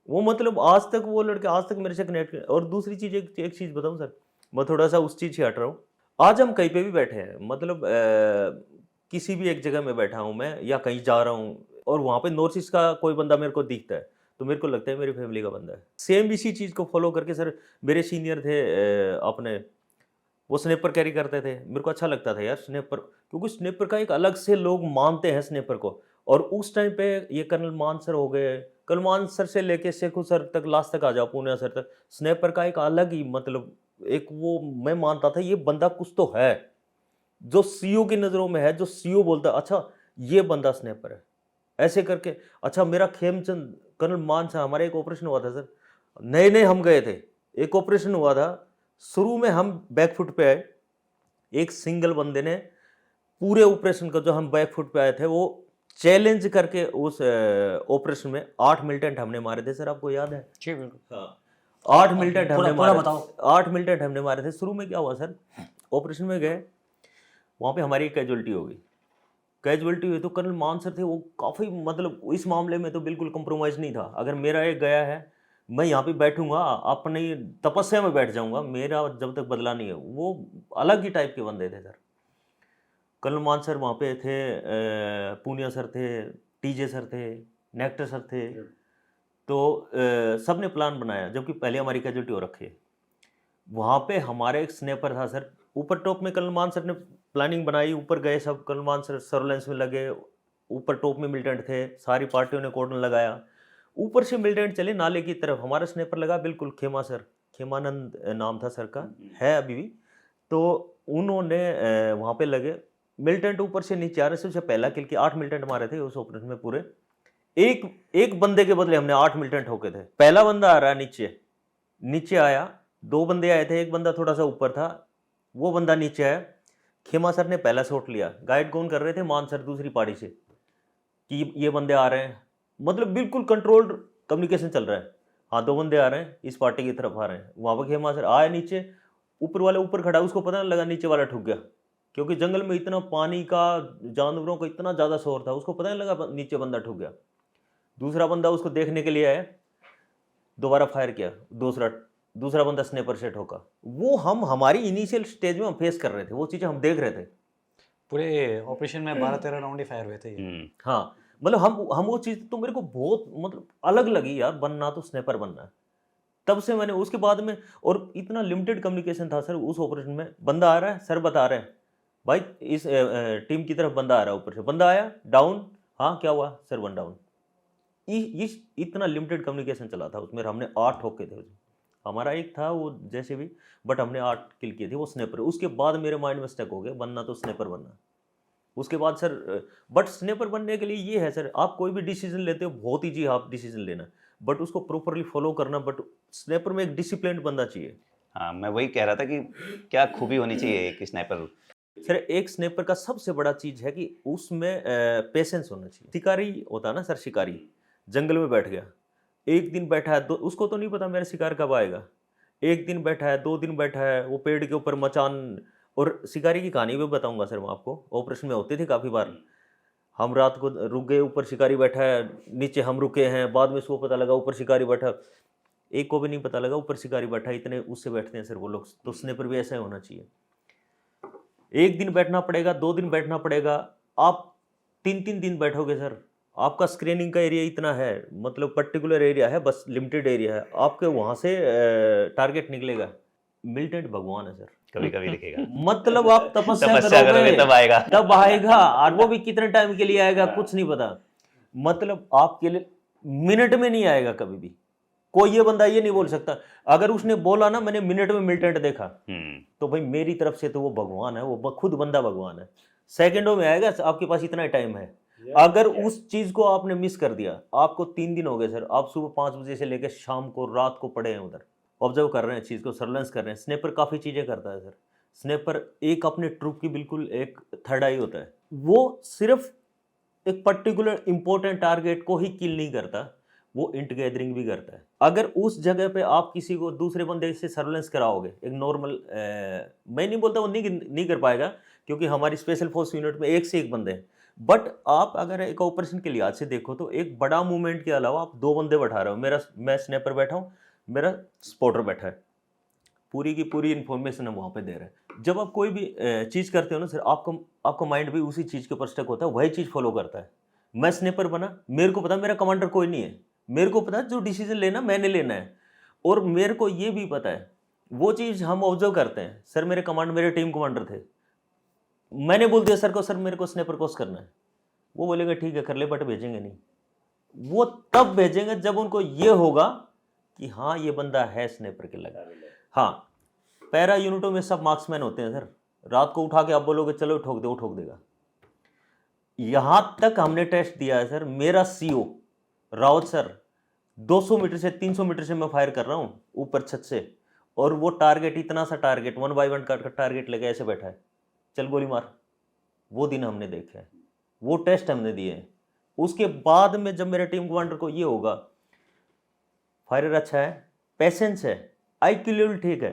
वो मतलब आज तक वो लड़के आज तक मेरे से कनेक्ट। और दूसरी चीज़, एक चीज़ बताऊँ सर, मैं थोड़ा सा उस चीज़ से हट रहा हूँ। आज हम कहीं पे भी बैठे हैं, मतलब किसी भी एक जगह में बैठा हूँ मैं, या कहीं जा रहा हूँ, और वहाँ पे नॉर्थ ईस्ट का कोई बंदा मेरे को दिखता है, तो मेरे को लगता है मेरी फैमिली का बंदा है। सेम इसी चीज़ को फॉलो करके सर, मेरे सीनियर थे अपने, वो स्नैपर कैरी करते थे। मेरे को अच्छा लगता था यार स्नैपर, क्योंकि स्नैपर का एक अलग से लोग मानते हैं स्नैपर को। और उस टाइम पे ये कर्नल मान सर हो गए, कर्नल मान सर से लेके शेखू सर तक, लास्ट तक आ जाओ पूनिया सर तक, स्नैपर का एक अलग ही मतलब, एक वो मैं मानता था ये बंदा कुछ तो है, जो सीओ की नज़रों में है, जो सीओ बोलता अच्छा ये बंदा स्नैपर है, ऐसे करके। अच्छा, मेरा खेमचंद कर्नल मान साहब, हमारा एक ऑपरेशन हुआ था सर, नए नए हम गए थे, एक ऑपरेशन हुआ था। शुरू में हम बैकफुट पे आए, एक सिंगल बंदे ने पूरे ऑपरेशन का, जो हम बैकफुट पे आए थे, वो चैलेंज करके उस ऑपरेशन में 8 मिलिटेंट हमने मारे थे सर, आपको याद है? जी बिल्कुल। हाँ, 8 मिलिटेंट हमने मारे, 8 मिलिटेंट हमने मारे थे। शुरू में क्या हुआ सर, ऑपरेशन में गए, वहाँ पे हमारी कैजुअलिटी हो गई। कैजुअलिटी हुई तो कर्नल मान सर थे, वो काफ़ी, मतलब इस मामले में तो बिल्कुल कंप्रोमाइज़ नहीं था। अगर मेरा एक गया है, मैं यहाँ पे बैठूंगा, अपनी तपस्या में बैठ जाऊंगा, मेरा जब तक बदला नहीं है। वो अलग ही टाइप के बंदे थे सर। कर्नल मान सर वहाँ पे थे, पूनिया सर थे, टीजे सर थे, नेक्टर सर थे। तो सब ने प्लान बनाया, जबकि पहले हमारी कैजुअलिटी हो रखी है। वहाँ पे हमारे एक स्नैपर था सर, ऊपर टॉप में कर्नल मान सर ने प्लानिंग बनाई, ऊपर गए सब, कर्नल मान सर सर्वेलेंस में लगे, ऊपर टॉप में मिलिटेंट थे, सारी पार्टियों ने कॉर्डन लगाया। ऊपर से मिलिटेंट चले नाले की तरफ, हमारा स्नाइपर लगा बिल्कुल खेमा सर, खेमानंद नाम था सर का, है अभी भी। तो उन्होंने वहाँ पे लगे, मिलिटेंट ऊपर से नीचे आ रहे, सबसे पहला किल किया, 8 मिलिटेंट मारे थे उस ऑपरेशन में पूरे। एक बंदे के बदले हमने 8 मिलिटेंट ठोके थे। पहला बंदा आ रहा है नीचे आया, 2 बंदे आए थे, एक बंदा थोड़ा सा ऊपर था, वो बंदा नीचे आया, खेमा सर ने पहला शॉट लिया, गाइड कौन कर रहे थे, मान सर दूसरी पार्टी से, कि ये बंदे आ रहे हैं, मतलब बिल्कुल कंट्रोल्ड कम्युनिकेशन चल रहा है, हाँ 2 बंदे आ रहे हैं, इस पार्टी की तरफ आ रहे हैं। वहाँ पर खेमा सर आया नीचे, ऊपर वाला ऊपर खड़ा, उसको पता नहीं लगा नीचे वाला ठुक गया, क्योंकि जंगल में इतना पानी का, जानवरों का इतना ज़्यादा शोर था, उसको पता नहीं लगा नीचे बंदा ठुक गया। दूसरा बंदा उसको देखने के लिए आया, दोबारा फायर किया, दूसरा बंदा स्नाइपर से ठोका। वो हमारी इनिशियल स्टेज में हम फेस कर रहे थे, वो चीज़ें हम देख रहे थे। पूरे ऑपरेशन में 12-13 राउंड ही फायर हुए थे ये। हाँ, मतलब हम वो चीज़ तो मेरे को बहुत मतलब अलग लगी यार, बनना तो स्नाइपर बनना है। तब से मैंने उसके बाद में, और इतना लिमिटेड कम्युनिकेशन था सर उस ऑपरेशन में, बंदा आ रहा है, सर बता रहे हैं भाई इस टीम की तरफ बंदा आ रहा है, ऊपर से बंदा आया, डाउन, हाँ क्या हुआ सर, 1 डाउन। इतना लिमिटेड कम्युनिकेशन चला था उसमें, हमने 8 ठोके थे उसमें, हमारा एक था वो जैसे भी, बट हमने 8 किल किए थे, वो स्नाइपर। उसके बाद मेरे माइंड में स्टक हो गया, बनना तो स्नाइपर बनना। उसके बाद सर, बट स्नाइपर बनने के लिए ये है सर, आप कोई भी डिसीजन लेते हो बहुत ईजी है आप डिसीजन लेना, बट उसको प्रॉपरली फॉलो करना, बट स्नाइपर में एक डिसिप्लिन बंदा चाहिए। हाँ, मैं वही कह रहा था कि क्या खूबी होनी चाहिए एक स्नाइपर। सर एक स्नाइपर का सबसे बड़ा चीज है कि उसमें पेशेंस होना चाहिए। शिकारी होता है ना सर, शिकारी जंगल में बैठ गया, एक दिन बैठा है, उसको तो नहीं पता मेरा शिकार कब आएगा, एक दिन बैठा है, 2 दिन बैठा है, वो पेड़ के ऊपर मचान। और शिकारी की कहानी भी बताऊंगा सर मैं आपको, ऑपरेशन में होते थे काफ़ी बार, हम रात को रुक गए, ऊपर शिकारी बैठा है, नीचे हम रुके हैं, बाद में उसको पता लगा ऊपर शिकारी बैठा, एक को भी नहीं पता लगा ऊपर शिकारी बैठा, इतने उससे बैठते हैं सर वो लोग। तो स्नाइपर भी ऐसा होना चाहिए, एक दिन बैठना पड़ेगा, 2 दिन बैठना पड़ेगा, आप 3-3 दिन बैठोगे सर, आपका स्क्रीनिंग का एरिया इतना है, मतलब पर्टिकुलर एरिया है, बस लिमिटेड एरिया है, आपके वहाँ से टारगेट निकलेगा। मिलिटेंट भगवान है सर, कभी कभी दिखेगा। मतलब आप तपस्या करोगे करोगे तब आएगा और वो भी कितने टाइम के लिए आएगा कुछ नहीं पता, मतलब आपके लिए मिनट में नहीं आएगा कभी भी। कोई ये बंदा ये नहीं बोल सकता, अगर उसने बोला ना मैंने मिनट में मिलिटेंट देखा, तो भाई मेरी तरफ से तो वो भगवान है, वो खुद बंदा भगवान है, सेकंडों में आएगा, आपके पास इतना टाइम है। अगर उस चीज को आपने मिस कर दिया, आपको 3 दिन हो गए सर, आप सुबह 5 बजे से लेकर शाम को रात को पड़े हैं उधर, ऑब्जर्व कर रहे हैं चीज को, सर्वेलेंस कर रहे हैं। स्नाइपर काफी चीजें करता है सर, स्नाइपर एक अपने ट्रूप की बिल्कुल एक थर्ड आई होता है, वो सिर्फ एक पर्टिकुलर इंपॉर्टेंट टारगेट को ही किल नहीं करता, वो इंट गैदरिंग भी करता है। अगर उस जगह पे आप किसी को दूसरे बंदे से सर्वेलेंस कराओगे, एक नॉर्मल, मैं नहीं बोलता वो नहीं कर पाएगा, क्योंकि हमारी स्पेशल फोर्स यूनिट में एक से एक बंदे हैं, बट आप अगर एक ऑपरेशन के लिहाज से देखो तो एक बड़ा मूवमेंट के अलावा आप 2 बंदे बैठा रहे हो, मैं स्नाइपर बैठा हूँ, मेरा स्पॉटर बैठा है, पूरी की पूरी इन्फॉर्मेशन हम वहाँ पे दे रहे हैं। जब आप कोई भी चीज़ करते हो ना सर, आपका माइंड भी उसी चीज़ के ऊपर स्टक होता है, वही चीज़ फॉलो करता है। मैं स्नाइपर बना, मेरे को पता मेरा कमांडर कोई नहीं है, मेरे को पता जो डिसीजन लेना मैंने लेना है, और मेरे को ये भी पता है, वो चीज़ हम ऑब्जर्व करते हैं। सर मेरे टीम कमांडर थे, मैंने बोल दिया सर को, सर मेरे को स्नाइपर कोर्स करना है, वो बोलेगा ठीक है कर ले, बट भेजेंगे नहीं। वो तब भेजेंगे जब उनको ये होगा कि हाँ ये बंदा है स्नाइपर के लगा। हाँ, पैरा यूनिटों में सब मार्क्समैन होते हैं सर, रात को उठा के आप बोलोगे चलो ठोक दे, वो ठोक देगा। यहां तक हमने टेस्ट दिया है सर, मेरा सीओ रावत सर 200 मीटर से 300 मीटर से मैं फायर कर रहा हूं ऊपर छत से, और वो टारगेट इतना सा टारगेट 1 बाय 1 का टारगेट लेके ऐसे बैठा है, चल गोली मार। वो दिन हमने देखे हैं, वो टेस्ट हमने दिए हैं। उसके बाद में जब मेरे टीम कमांडर को ये होगा फायरर अच्छा है, पेशेंस है, आईक्यू लेवल ठीक है,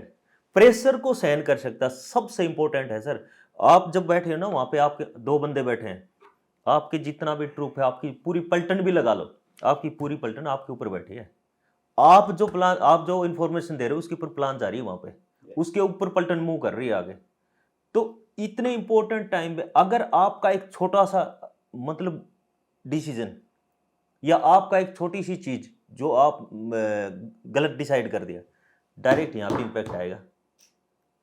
प्रेशर को सहन कर सकता, सबसे इंपॉर्टेंट है सर। आप जब बैठे हो ना वहां पे, आपके 2 बंदे बैठे हैं, आपके जितना भी ट्रूप है, आपकी पूरी पलटन भी लगा लो, आपकी पूरी पलटन आपके ऊपर बैठी है, आप जो इंफॉर्मेशन दे रहे हो उसके ऊपर प्लान जा रही है वहां पे, उसके ऊपर पलटन मूव कर रही है आगे। तो इतने इंपॉर्टेंट टाइम पे अगर आपका एक छोटा सा मतलब डिसीजन, या आपका एक छोटी सी चीज जो आप गलत डिसाइड कर दिया, डायरेक्ट यहाँ पे इंपैक्ट आएगा।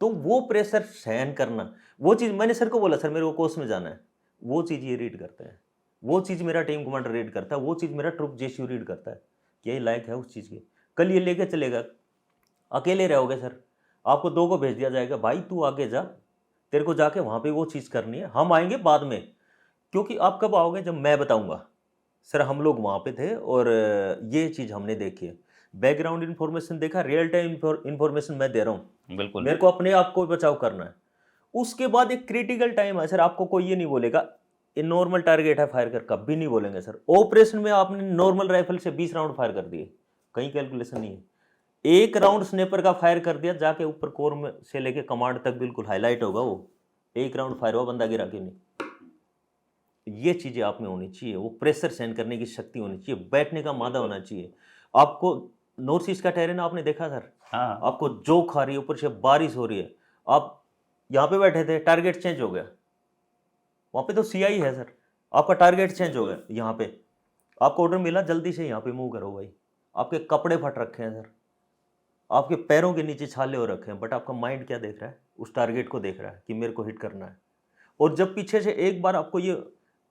तो वो प्रेशर सहन करना, वो चीज़ मैंने सर को बोला, सर मेरे को कोर्स में जाना है, वो चीज़ ये रीड करते हैं, वो चीज़ मेरा टीम कमांडर रीड करता है, वो चीज़ मेरा ट्रुप जेसीयू रीड करता है। यही लायक है उस चीज़ के। कल ये लेके चलेगा, अकेले रहोगे सर, आपको 2 को भेज दिया जाएगा, भाई तू आगे जा, तेरे को जाके वहाँ पे वो चीज़ करनी है, हम आएंगे बाद में। क्योंकि आप कब आओगे? जब मैं बताऊंगा। सर हम लोग वहाँ पे थे और ये चीज़ हमने देखी है। बैकग्राउंड इन्फॉर्मेशन देखा, रियल टाइम इन्फॉर्मेशन मैं दे रहा हूँ। बिल्कुल। मेरे को अपने आप को बचाव करना है। उसके बाद एक क्रिटिकल टाइम है सर, आपको कोई ये नहीं बोलेगा ये नॉर्मल टारगेट है फायर कर, कभी नहीं बोलेंगे सर। ऑपरेशन में आपने नॉर्मल राइफल से 20 राउंड फायर कर दिए, कहीं कैलकुलेशन नहीं है। 1 राउंड स्नेपर का फायर कर दिया, जाके ऊपर कोर में से लेके कमांड तक बिल्कुल हाईलाइट होगा वो। 1 राउंड फायर हुआ, बंदा गिरा क्यों नहीं। ये चीज़ें आप में होनी चाहिए, वो प्रेशर सहन करने की शक्ति होनी चाहिए, बैठने का मादा होना चाहिए। आपको नॉर्थ ईस्ट का टेरेन आपने देखा सर, हाँ। आपको जोक आ रही है, ऊपर से बारिश हो रही है, आप यहाँ पे बैठे थे, टारगेट चेंज हो गया। वहाँ पे तो सीआई है सर, आपका टारगेट चेंज हो गया। यहाँ पे आपको ऑर्डर मिला जल्दी से यहाँ पे मूव करो भाई, आपके कपड़े फट रखे हैं सर, आपके पैरों के नीचे छाले हो रखे हैं, बट आपका माइंड क्या देख रहा है? उस टारगेट को देख रहा है कि मेरे को हिट करना है। और जब पीछे से एक बार आपको ये,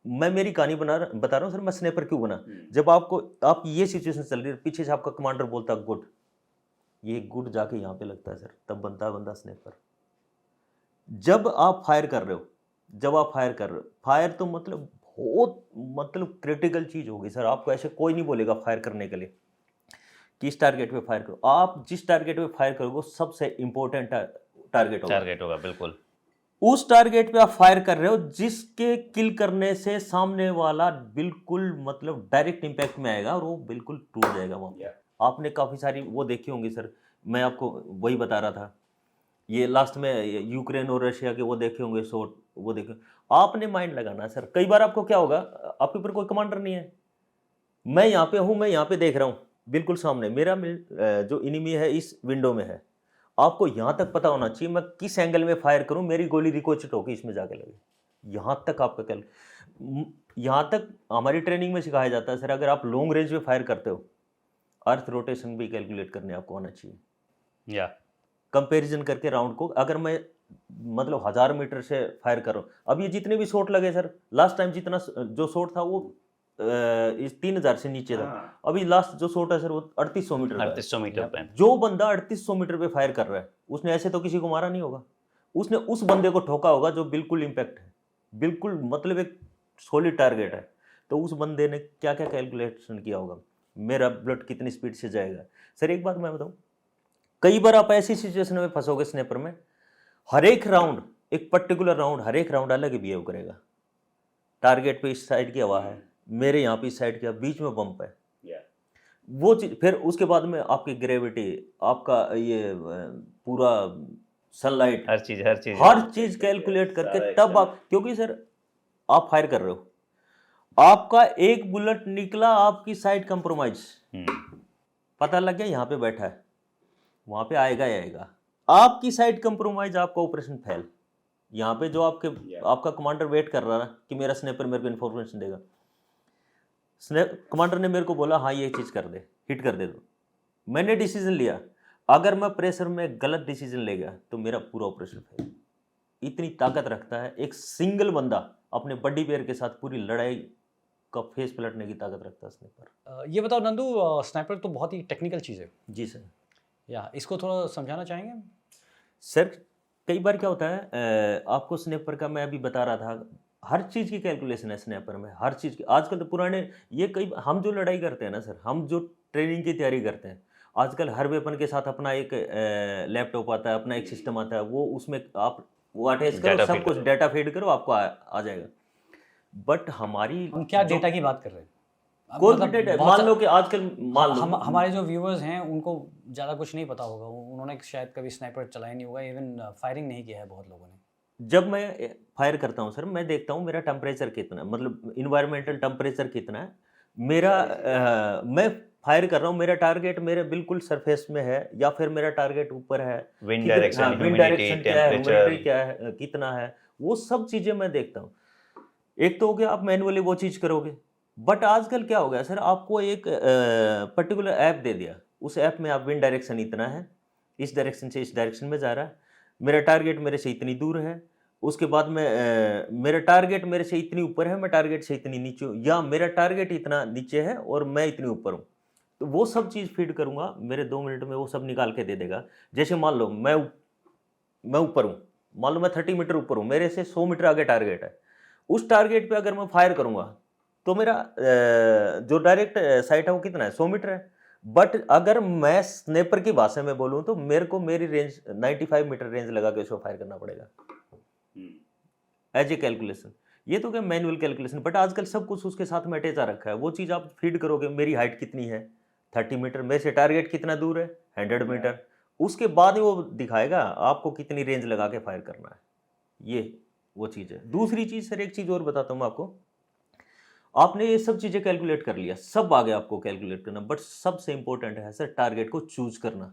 मैं मेरी कहानी बता रहा हूँ सर, मैं स्नैपर क्यों बना। जब आप ये सिचुएशन चल रही है, पीछे से आपका कमांडर बोलता है गुड, ये गुड जाके यहाँ पे लगता है सर, तब बनता है बंदा स्नैपर। जब आप फायर कर रहे हो, फायर तो मतलब बहुत क्रिटिकल चीज होगी सर। आपको ऐसे कोई नहीं बोलेगा फायर करने के लिए कि इस टारगेट पे फायर करो। आप जिस टारगेट पे फायर करोगे वो सबसे इंपॉर्टेंट टारगेट होगा। बिल्कुल। उस टारगेट पे आप फायर कर रहे हो जिसके किल करने से सामने वाला बिल्कुल मतलब डायरेक्ट इंपैक्ट में आएगा और वो बिल्कुल टूट जाएगा वहाँ पे। आपने काफ़ी सारी वो देखी होंगी सर, मैं आपको वही बता रहा था, ये लास्ट में यूक्रेन और रशिया के वो देखे होंगे शॉट, वो देखे। आपने माइंड लगाना सर। कई बार आपको क्या होगा, आपके ऊपर कोई कमांडर नहीं है, मैं यहाँ पे हूँ, मैं यहाँ पे देख रहा हूँ बिल्कुल सामने, मेरा जो इनिमी है इस विंडो में है। आपको यहाँ तक पता होना चाहिए मैं किस एंगल में फायर करूँ, मेरी गोली रिकोचेट होगी इसमें जाके लगे। यहाँ तक आपका यहाँ तक हमारी ट्रेनिंग में सिखाया जाता है सर। अगर आप लॉन्ग रेंज में फायर करते हो, अर्थ रोटेशन भी कैलकुलेट करने आपको आना चाहिए। या कंपैरिजन करके राउंड को, अगर मैं मतलब 1000 मीटर से फायर कर रहा हूँ, अब ये जितने भी शॉट लगे सर, लास्ट टाइम जितना जो शॉट था वो इस 3000 से नीचे था। अभी लास्ट जो शॉट है सर वो 3800 मीटर का है। 3800 मीटर पे। जो बंदा 3800 मीटर पे फायर कर रहा है, उसने ऐसे तो किसी को मारा नहीं होगा, उसने उस बंदे को ठोका होगा जो बिल्कुल इम्पैक्ट है, बिल्कुल मतलब एक सॉलिड टारगेट है। तो उस बंदे ने क्या क्या कैलकुलेशन किया होगा, मेरा ब्लड कितनी स्पीड से जाएगा। सर एक बात मैं बताऊं, कई बार आप ऐसी सिचुएशन में फंसोगे स्नैपर में, हर एक राउंड, एक पर्टिकुलर राउंड, हर एक राउंड अलग बिहेव करेगा। टारगेट पे इस साइड की हवा है, मेरे यहाँ पे इस साइड के बीच में बम्प है, वो चीज। फिर उसके बाद में आपकी ग्रेविटी, आपका ये पूरा सनलाइट, हर चीज कैलकुलेट करके तब आप, क्योंकि सर आप फायर कर रहे हो, आपका एक बुलेट निकला, आपकी साइड कंप्रोमाइज, पता लग गया यहाँ पे बैठा है, वहां पे आएगा ही आएगा। आपकी साइड कंप्रोमाइज, आपका ऑपरेशन फेल। यहाँ पे जो आपका कमांडर वेट कर रहा है कि मेरा स्नैपर मेरे को इन्फॉर्मेशन देगा, कमांडर ने मेरे को बोला हाँ ये चीज कर दे, हिट कर दे दो, मैंने डिसीजन लिया, अगर मैं प्रेशर में गलत डिसीजन ले गया तो मेरा पूरा ऑपरेशन फेल। इतनी ताकत रखता है एक सिंगल बंदा, अपने बड्डी पेयर के साथ पूरी लड़ाई का फेस पलटने की ताकत रखता है स्नाइपर। ये बताओ नंदू, स्नाइपर तो बहुत ही टेक्निकल चीज़ है। जी सर। या इसको थोड़ा समझाना चाहेंगे सर? कई बार क्या होता है, आपको स्नैपर का मैं अभी बता रहा था, हर चीज़ की कैलकुलेशन है स्नैपर में, हर चीज़ की। आजकल तो पुराने ये कई, हम जो लड़ाई करते हैं ना सर, हम जो ट्रेनिंग की तैयारी करते हैं, आजकल हर वेपन के साथ अपना एक लैपटॉप आता है, अपना एक सिस्टम आता है, वो उसमें आप वो अटैच करो, सब कुछ डाटा फीड करो, आपको आ जाएगा। बट हमारी, हम क्या डेटा की बात कर रहे हैं? कोई भी डेटा, मान लो कि आजकल हमारे जो व्यूअर्स हैं उनको ज़्यादा कुछ नहीं पता होगा, उन्होंने शायद कभी स्नाइपर चलाया नहीं होगा, इवन फायरिंग नहीं किया है बहुत लोगों ने। जब मैं फायर करता हूँ सर, मैं देखता हूँ मेरा टेम्परेचर कितना, मतलब इन्वायरमेंटल टेम्परेचर कितना है मेरा। मैं फायर कर रहा हूँ, मेरा टारगेट मेरे बिल्कुल सरफेस में है या फिर मेरा टारगेट ऊपर है, विंड डायरेक्शन, ह्यूमिडिटी, टेम्परेचर क्या है, कितना है, वो सब चीज़ें मैं देखता हूँ। एक तो हो गया आप मैनुअली वो चीज़ करोगे, बट आजकल क्या हो गया सर, आपको एक पर्टिकुलर ऐप दे दिया, उस ऐप में आप विंड डायरेक्शन इतना है, इस डायरेक्शन से इस डायरेक्शन में जा रहा है, मेरा टारगेट मेरे से इतनी दूर है, उसके बाद में मेरा टारगेट मेरे से इतनी ऊपर है, मैं टारगेट से इतनी नीचे हूँ, या मेरा टारगेट इतना नीचे है और मैं इतनी ऊपर हूँ। तो वो सब चीज़ फीड करूँगा, मेरे 2 मिनट में वो सब निकाल के दे देगा। जैसे मान लो मैं ऊपर हूँ, मान लो मैं 30 मीटर ऊपर हूँ, मेरे से 100 मीटर आगे टारगेट है। उस टारगेट पे अगर मैं फायर करूँगा तो मेरा जो डायरेक्ट साइट है वो कितना है, 100 मीटर है। बट अगर मैं स्नाइपर की भाषा में बोलूँ तो मेरे को मेरी रेंज 95 मीटर रेंज लगा के उसको फायर करना पड़ेगा एज ए कैलकुलेशन। ये तो क्या मैनुअल कैलकुलेशन, बट आजकल सब कुछ उसके साथ में अटैच आ रखा है। वो चीज़ आप फीड करोगे, मेरी हाइट कितनी है 30 मीटर, मेरे से टारगेट कितना दूर है 100 मीटर, उसके बाद ही वो दिखाएगा आपको कितनी रेंज लगा के फायर करना है। ये वो चीज़ है। दूसरी चीज़ सर, एक चीज़ और बताता हूँ आपको। आपने ये सब चीज़ें कैलकुलेट कर लिया, सब आ गया आपको कैलकुलेट करना, बट सबसे इंपॉर्टेंट है सर टारगेट को चूज करना।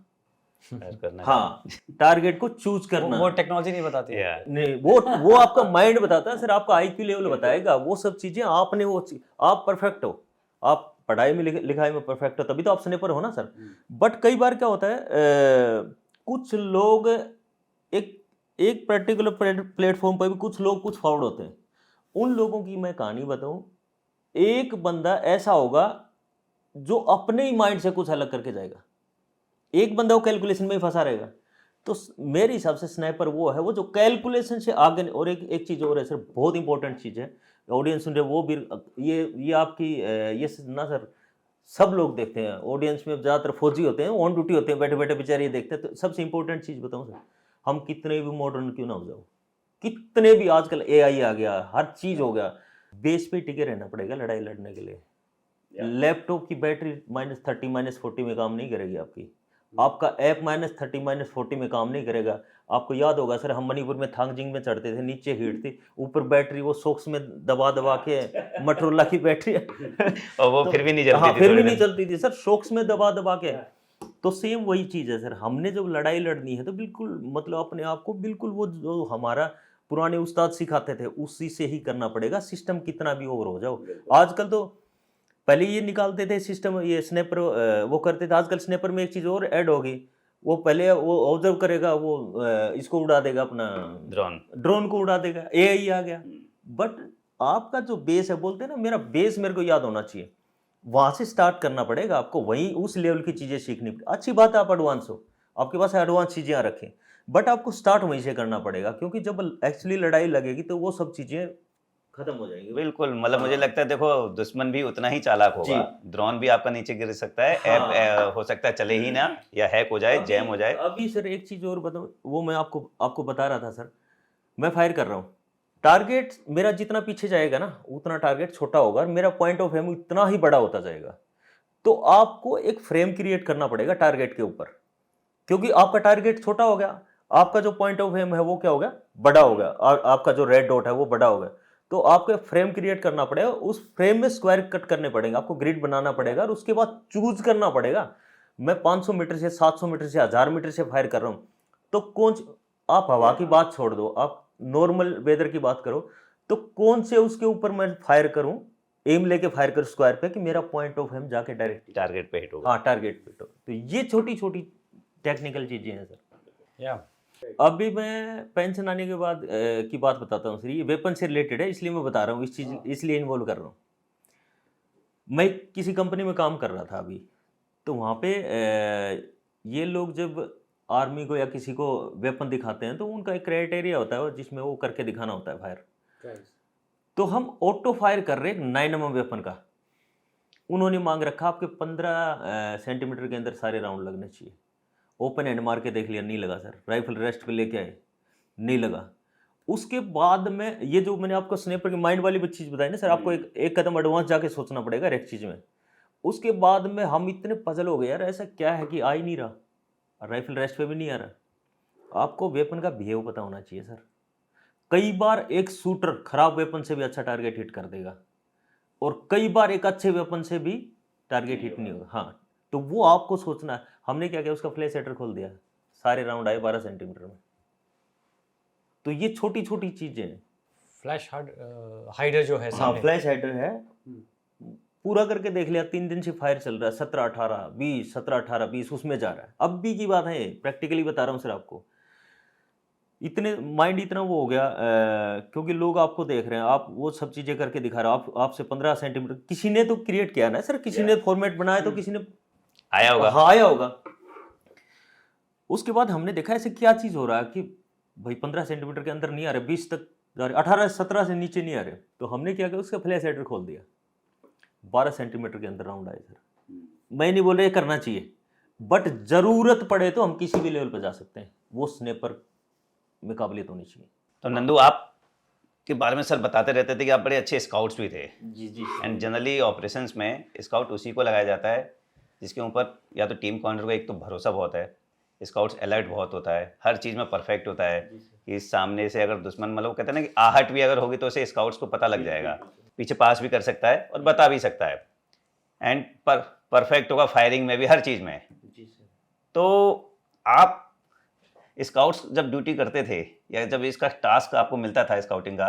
करना हाँ, टारगेट को चूज करना। वो टेक्नोलॉजी नहीं बताती है। Yeah. नहीं, वो आपका माइंड बताता है सर, आपका आईक्यू लेवल बताएगा। वो सब चीजें आपने आप परफेक्ट हो, आप पढ़ाई में लिखाई में परफेक्ट हो, तभी तो आप स्नाइपर हो ना सर। बट कई बार क्या होता है, कुछ लोग एक पर्टिकुलर प्लेटफॉर्म पर भी कुछ लोग कुछ फॉरवर्ड होते हैं। उन लोगों की मैं कहानी बताऊं, एक बंदा ऐसा होगा जो अपने ही माइंड से कुछ अलग करके जाएगा, एक बंदा वो कैलकुलेशन में ही फंसा रहेगा। तो मेरे हिसाब से स्नाइपर वो है वो जो कैलकुलेशन से आगे। और एक चीज़ और है सर, बहुत इंपॉर्टेंट चीज़ है, ऑडियंस सुन रहे वो भी, ये आपकी ये ना सर, सब लोग देखते हैं ऑडियंस में, ज़्यादातर फौजी होते हैं, ऑन ड्यूटी होते हैं, बैठे बैठे बेचारे ये देखते हैं। तो सबसे इंपॉर्टेंट चीज़ बताऊँ सर, हम कितने भी मॉडर्न क्यों ना हो जाओ, कितने भी आजकल AI आ गया, हर चीज़ हो गया, बेस पे टिके रहना पड़ेगा लड़ाई लड़ने के लिए। लैपटॉप की बैटरी -30 -40 में काम नहीं करेगी आपकी, आपका ऐप -30 -40 में काम नहीं करेगा। आपको याद होगा सर, हम मणिपुर में थांगजिंग में चढ़ते थे, नीचे हीट थी, ऊपर बैटरी वो सोक्स में दबा दबा के, मोटरोला की बैटरी और वो तो, फिर भी नहीं चलती हाँ, थी, फिर भी थोड़ी नहीं देर। चलती थी सर, शोक्स में दबा दबा के। तो सेम वही चीज़ है सर, हमने जब लड़ाई लड़नी है तो बिल्कुल मतलब अपने आप को बिल्कुल वो जो हमारा पुराने उस्ताद सिखाते थे उसी से ही करना पड़ेगा, सिस्टम कितना भी ओवर हो जाओ। आजकल तो पहले ये निकालते थे सिस्टम, ये स्नैपर वो करते थे, आजकल स्नैपर में एक चीज़ और ऐड होगी, वो पहले वो ऑब्जर्व करेगा, वो इसको उड़ा देगा, अपना ड्रोन को उड़ा देगा, AI आ गया। बट आपका जो बेस है, बोलते हैं ना, मेरा बेस मेरे को याद होना चाहिए, वहाँ से स्टार्ट करना पड़ेगा आपको, वहीं उस लेवल की चीज़ें सीखनी पड़ेगी। अच्छी बात है आप एडवांस हो, आपके पास एडवांस चीज़ें आ रखें, बट आपको स्टार्ट वहीं से करना पड़ेगा, क्योंकि जब एक्चुअली लड़ाई लगेगी तो वो सब चीज़ें खत्म हो जाएंगी। बिल्कुल, मतलब मुझे लगता है देखो, दुश्मन भी उतना ही चालाक होगा, ड्रोन भी आपका नीचे गिर सकता है, ऐप हो सकता है चले ही ना, या हैक हो जाए, जैम हो जाए। अभी सर एक चीज़ और बताऊँ, वो मैं आपको बता रहा था सर, मैं फायर कर रहा हूँ, टारगेट मेरा जितना पीछे जाएगा ना उतना टारगेट छोटा होगा, और मेरा पॉइंट ऑफ एम इतना ही बड़ा होता जाएगा। तो आपको एक फ्रेम क्रिएट करना पड़ेगा टारगेट के ऊपर, क्योंकि आपका टारगेट छोटा हो गया, आपका जो पॉइंट ऑफ एम है वो क्या हो गया, बड़ा हो गया, और आपका जो रेड डॉट है वो बड़ा हो गया। तो आपको फ्रेम क्रिएट करना पड़ेगा, उस फ्रेम में स्क्वायर कट करने पड़ेंगे, आपको ग्रिड बनाना पड़ेगा, और उसके बाद चूज करना पड़ेगा, मैं 500 मीटर से 700 मीटर से 1000 मीटर से फायर कर रहा हूँ। तो कौन, आप हवा की बात छोड़ दो, आप नॉर्मल वेदर की बात करो, तो कौन से उसके ऊपर मैं फायर करूं, एम लेके फायर कर स्क्वायर पे, कि मेरा पॉइंट ऑफ एम जाके डायरेक्ट टारगेट पे हिट होगा। हाँ, टारगेट पे। तो ये छोटी छोटी टेक्निकल चीजें हैं सर। या अभी मैं पेंशन आने के बाद की बात बताता हूँ सर, ये वेपन से रिलेटेड है, इसलिए मैं बता रहा हूँ, इस चीज इसलिए इन्वॉल्व कर रहा हूँ। मैं किसी कंपनी में काम कर रहा था अभी, तो वहाँ पे ये लोग जब आर्मी को या किसी को वेपन दिखाते हैं तो उनका एक क्राइटेरिया होता है जिसमें वो करके दिखाना होता है फायर। तो हम ऑटो फायर कर रहे हैं 9mm वेपन का, उन्होंने मांग रखा आपके 15 सेंटीमीटर के अंदर सारे राउंड लगने चाहिए। ओपन हैंड मार के देख लिया, नहीं लगा सर, राइफल रेस्ट पे लेके आए, नहीं लगा। उसके बाद में ये जो मैंने आपको स्नाइपर की माइंड वाली चीज़ बताई ना सर, आपको एक कदम एडवांस जाके सोचना पड़ेगा हर एक चीज़ में। उसके बाद में हम इतने पजल हो गए, यार ऐसा क्या है कि आ ही नहीं रहा, राइफल रेस्ट पे भी नहीं आ रहा। आपको वेपन का बिहेव पता होना चाहिए सर। कई बार एक शूटर खराब वेपन से भी अच्छा टारगेट हिट कर देगा, और कई बार एक अच्छे वेपन से भी टारगेट हिट नहीं होगा। हाँ, तो वो आपको सोचना है। हमने क्या किया, उसका फ्लैश हाइडर खोल दिया, सारे राउंड आए 12 सेंटीमीटर में। तो ये छोटी छोटी चीजें हैं। फ्लैश हाइडर जो है हाँ, सामने, फ्लैश हाइडर है, पूरा करके देख लिया, 3 दिन से फायर चल रहा है, 17 18 20 17 18 20 उसमें जा रहा है। अब भी की बात है, प्रैक्टिकली बता रहा हूँ सर आपको, इतने माइंड इतना वो हो गया, क्योंकि लोग आपको देख रहे हैं, आप वो सब चीज़ें करके दिखा रहे हो, आपसे 15 सेंटीमीटर किसी ने तो क्रिएट किया ना सर, किसी ने फॉर्मेट बनाया, तो किसी ने आया होगा। हाँ आया होगा। उसके बाद हमने देखा ऐसे क्या चीज हो रहा है कि भाई 15 सेंटीमीटर के अंदर नहीं आ रहे, 20 तक जा रहे, 18-17 से नीचे नहीं आ रहे। तो हमने क्या किया, उसका फ्लैश हाइडर खोल दिया, 12 सेंटीमीटर के अंदर राउंड आए सर। मैं नहीं बोल रहा ये करना चाहिए, बट जरूरत पड़े तो हम किसी भी लेवल पर जा सकते हैं, वो स्नेपर में काबिलियत होनी चाहिए। तो नंदू, आप के बारे में सर बताते रहते थे कि आप बड़े अच्छे स्काउट्स भी थे। जी जी। एंड जनरली ऑपरेशंस में स्काउट उसी को लगाया जाता है जिसके ऊपर या तो टीम कमांडर को एक तो भरोसा बहुत है, स्काउट्स अलर्ट बहुत होता है, हर चीज़ में परफेक्ट होता है कि सामने से अगर दुश्मन, मतलब कहते हैं ना कि आहट भी अगर होगी तो उसे स्काउट्स को पता लग जाएगा, पीछे पास भी कर सकता है और बता भी सकता है, एंड परफेक्ट होगा फायरिंग में भी, हर चीज़ में। तो आप स्काउट्स जब ड्यूटी करते थे या जब इसका टास्क आपको मिलता था स्काउटिंग का,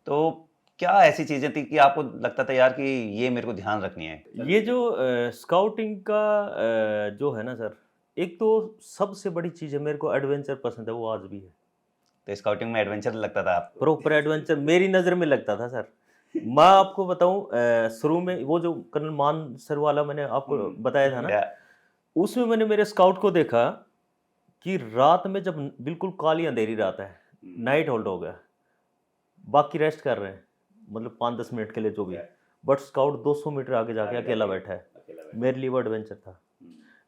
तो क्या ऐसी चीज़ें थी कि आपको लगता था यार कि ये मेरे को ध्यान रखनी है? ये जो स्काउटिंग का जो है ना सर, एक तो सबसे बड़ी चीज़ है, मेरे को एडवेंचर पसंद है, वो आज भी है। तो स्काउटिंग में एडवेंचर लगता था आपको? प्रॉपर एडवेंचर मेरी नज़र में लगता था सर। मैं आपको बताऊं, शुरू में वो जो कर्नल मान सर वाला मैंने आपको बताया था ना, या उसमें मैंने मेरे स्काउट को देखा कि रात में जब बिल्कुल काली अंधेरी रात है, नाइट होल्ड हो गया, बाकी रेस्ट कर रहे हैं, मतलब 5-10 मिनट के लिए जो भी, बट स्काउट 200 मीटर आगे जाके अकेला बैठा है। मेरे लिए वो एडवेंचर था।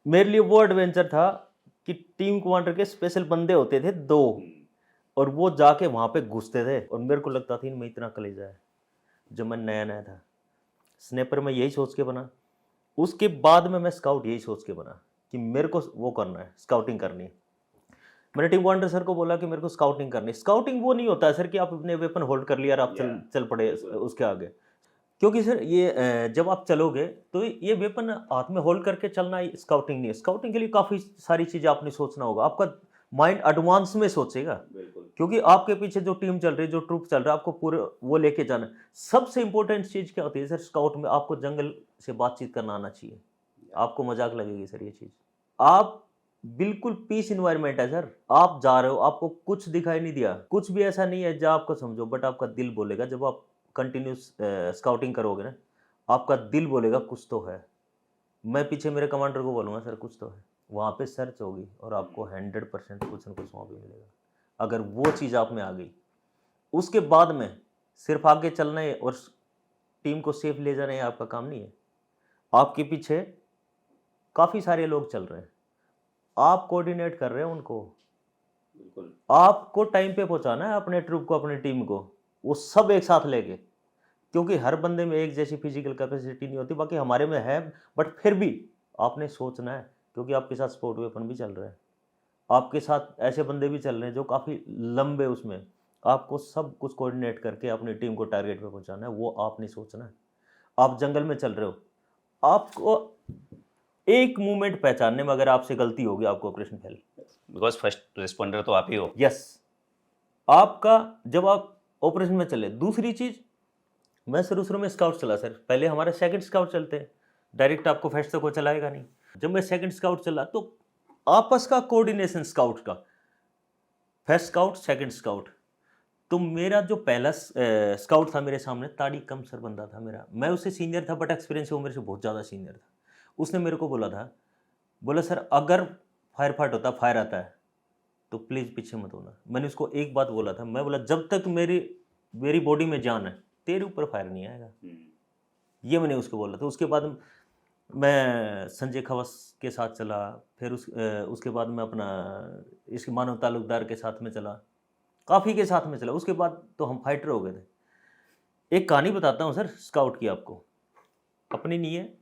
मेरे लिए वो एडवेंचर था कि टीम कमांडर के स्पेशल बंदे होते थे 2, और वो जाके वहाँ पे घुसते थे, और मेरे को लगता था इनमें इतना कलेजा है। जब मैं नया नया था स्नेपर में यही सोच के बना, उसके बाद में मैं स्काउट यही सोच के बना कि मेरे को वो करना है, स्काउटिंग करनी है। मैंने टीम कमांडर सर को बोला कि मेरे को स्काउटिंग करनी है। स्काउटिंग वो नहीं होता है सर कि आप अपने वेपन होल्ड कर लिया और आप चल पड़े उसके आगे, क्योंकि सर ये जब आप चलोगे तो ये वेपन हाथ में होल्ड करके चलना स्काउटिंग नहीं है। स्काउटिंग के लिए काफ़ी सारी चीज़ें आपने सोचना होगा, आपका माइंड एडवांस में सोचेगा, क्योंकि आपके पीछे जो टीम चल रही है, जो ट्रूप चल रहा है, आपको पूरे वो लेके जाना है। सबसे इंपॉर्टेंट चीज़ क्या होती है सर स्काउट में, आपको जंगल से बातचीत करना आना चाहिए। आपको मजाक लगेगी सर ये चीज़, आप बिल्कुल पीस इन्वायरमेंट है सर, आप जा रहे हो, आपको कुछ दिखाई नहीं दिया, कुछ भी ऐसा नहीं है जहाँ आपको समझो, बट आपका दिल बोलेगा, जब आप कंटिन्यूस स्काउटिंग करोगे ना, आपका दिल बोलेगा कुछ तो है। मैं पीछे मेरे कमांडर को बोलूँगा सर कुछ तो है, वहाँ पे सर्च होगी और आपको 100% कुछ न कुछ वहाँ पे मिलेगा। अगर वो चीज़ आप में आ गई, उसके बाद में सिर्फ आगे चलना है और टीम को सेफ ले जाना है, आपका काम नहीं है। आपके पीछे काफ़ी सारे लोग चल रहे हैं, आप कोऑर्डिनेट कर रहे हैं उनको, आपको टाइम पे पहुंचाना है अपने ट्रूप को, अपनी टीम को, वो सब एक साथ लेके, क्योंकि हर बंदे में एक जैसी फिजिकल कैपेसिटी नहीं होती, बाकी हमारे में है, बट फिर भी आपने सोचना है, क्योंकि आपके साथ स्पोर्ट वेपन भी चल रहा है, आपके साथ ऐसे बंदे भी चल रहे हैं जो काफ़ी लंबे, उसमें आपको सब कुछ कोऑर्डिनेट करके अपनी टीम को टारगेट पे पहुंचाना है, वो आपने सोचना है। आप जंगल में चल रहे हो, आपको एक मूवमेंट पहचानने में अगर आपसे गलती होगी, आपको operation fail. Because first responder तो आप ही हो। यस, आपका जब आप ऑपरेशन में चले। दूसरी चीज़, मैं शुरू में स्काउट चला सर, पहले हमारे सेकंड स्काउट चलते हैं, डायरेक्ट आपको फर्स्ट तक वो चलाएगा नहीं। जब मैं सेकंड स्काउट चला तो आपस का कोऑर्डिनेशन स्काउट का, फर्स्ट स्काउट सेकंड स्काउट, तो मेरा जो पहला स्काउट था मेरे सामने, ताड़ी कम सर बंदा था मेरा, मैं उससे सीनियर था, बट एक्सपीरियंस वो मेरे से बहुत ज़्यादा सीनियर था। उसने मेरे को बोला था, बोला सर अगर फायर फाइट होता, फायर आता है तो प्लीज़ पीछे मत होना। मैंने उसको एक बात बोला था, मैं बोला जब तक मेरी बॉडी में जान है, तेरे ऊपर फायर नहीं आएगा, ये मैंने उसको बोला था। उसके बाद मैं संजय खवास के साथ चला, फिर उसके बाद मैं अपना इसके मानव तालुकदार के साथ में चला, काफ़ी के साथ में चला। उसके बाद तो हम फाइटर हो गए थे। एक कहानी बताता हूँ सर स्काउट की आपको, अपनी नहीं है,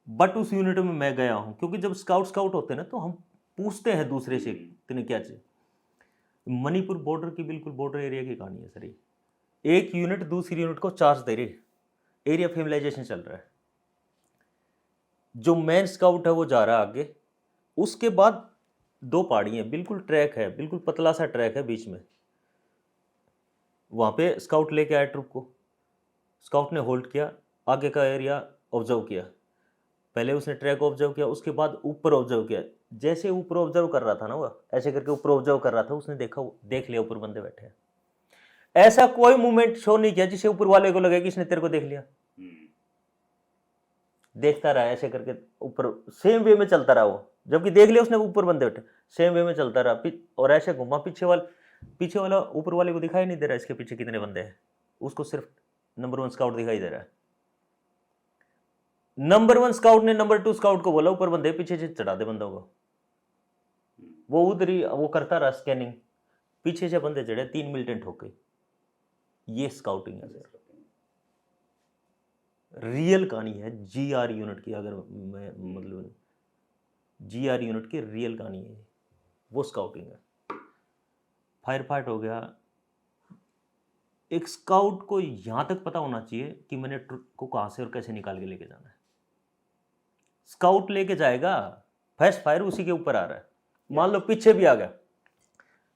बट उस यूनिट में मैं गया हूँ, क्योंकि जब स्काउट होते हैं ना, तो हम पूछते हैं दूसरे से तूने क्या चाहिए। मणिपुर बॉर्डर की, बिल्कुल बॉर्डर एरिया की कहानी है सर ये। एक यूनिट दूसरी यूनिट को चार्ज दे रही, एरिया फेमिलाइजेशन चल रहा है, जो मेन स्काउट है वो जा रहा है आगे, उसके बाद 2 पहाड़ी हैं, बिल्कुल ट्रैक है, बिल्कुल पतला सा ट्रैक है बीच में, वहाँ पे स्काउट लेके आया ट्रुप को। स्काउट ने होल्ड किया, आगे का एरिया ऑब्जर्व किया, पहले उसने ट्रैक ऑब्जर्व किया, उसके बाद ऊपर ऑब्जर्व किया। जैसे ऊपर ऑब्जर्व कर रहा था ना, वो ऐसे करके ऊपर ऑब्जर्व कर रहा था, उसने देख लिया ऊपर बंदे बैठे हैं। ऐसा कोई मूवमेंट शो नहीं किया जिसे ऊपर वाले को लगे कि इसने तेरे को देख लिया। देखता रहा ऐसे करके ऊपर सेम वे में चलता रहा वो, जबकि देख लिया उसने ऊपर बंदे बैठे, सेम वे में चलता रहा और ऐसे घुमा, पीछे वाला ऊपर वाले को दिखाई नहीं दे रहा इसके पीछे कितने बंदे हैं, उसको सिर्फ नंबर 1 स्काउट दिखाई दे रहा है। नंबर 1 स्काउट ने नंबर 2 स्काउट को बोला ऊपर बंदे पीछे से चढ़ा दे बंदों को, वो उधर ही वो करता रहा स्कैनिंग, पीछे से बंदे चढ़े, 3 मिलिटेंट हो गए। ये स्काउटिंग है सर, रियल कहानी है GR यूनिट की, अगर मैं मतलब GR यूनिट की रियल कहानी है, वो स्काउटिंग है। फायर फाइट हो गया, एक स्काउट को यहां तक पता होना चाहिए कि मैंने ट्रुप को कहां से और कैसे निकाल के लेके जाना है। स्काउट लेके जाएगा, फर्स्ट फायर उसी के ऊपर आ रहा है, मान लो पीछे भी आ गया,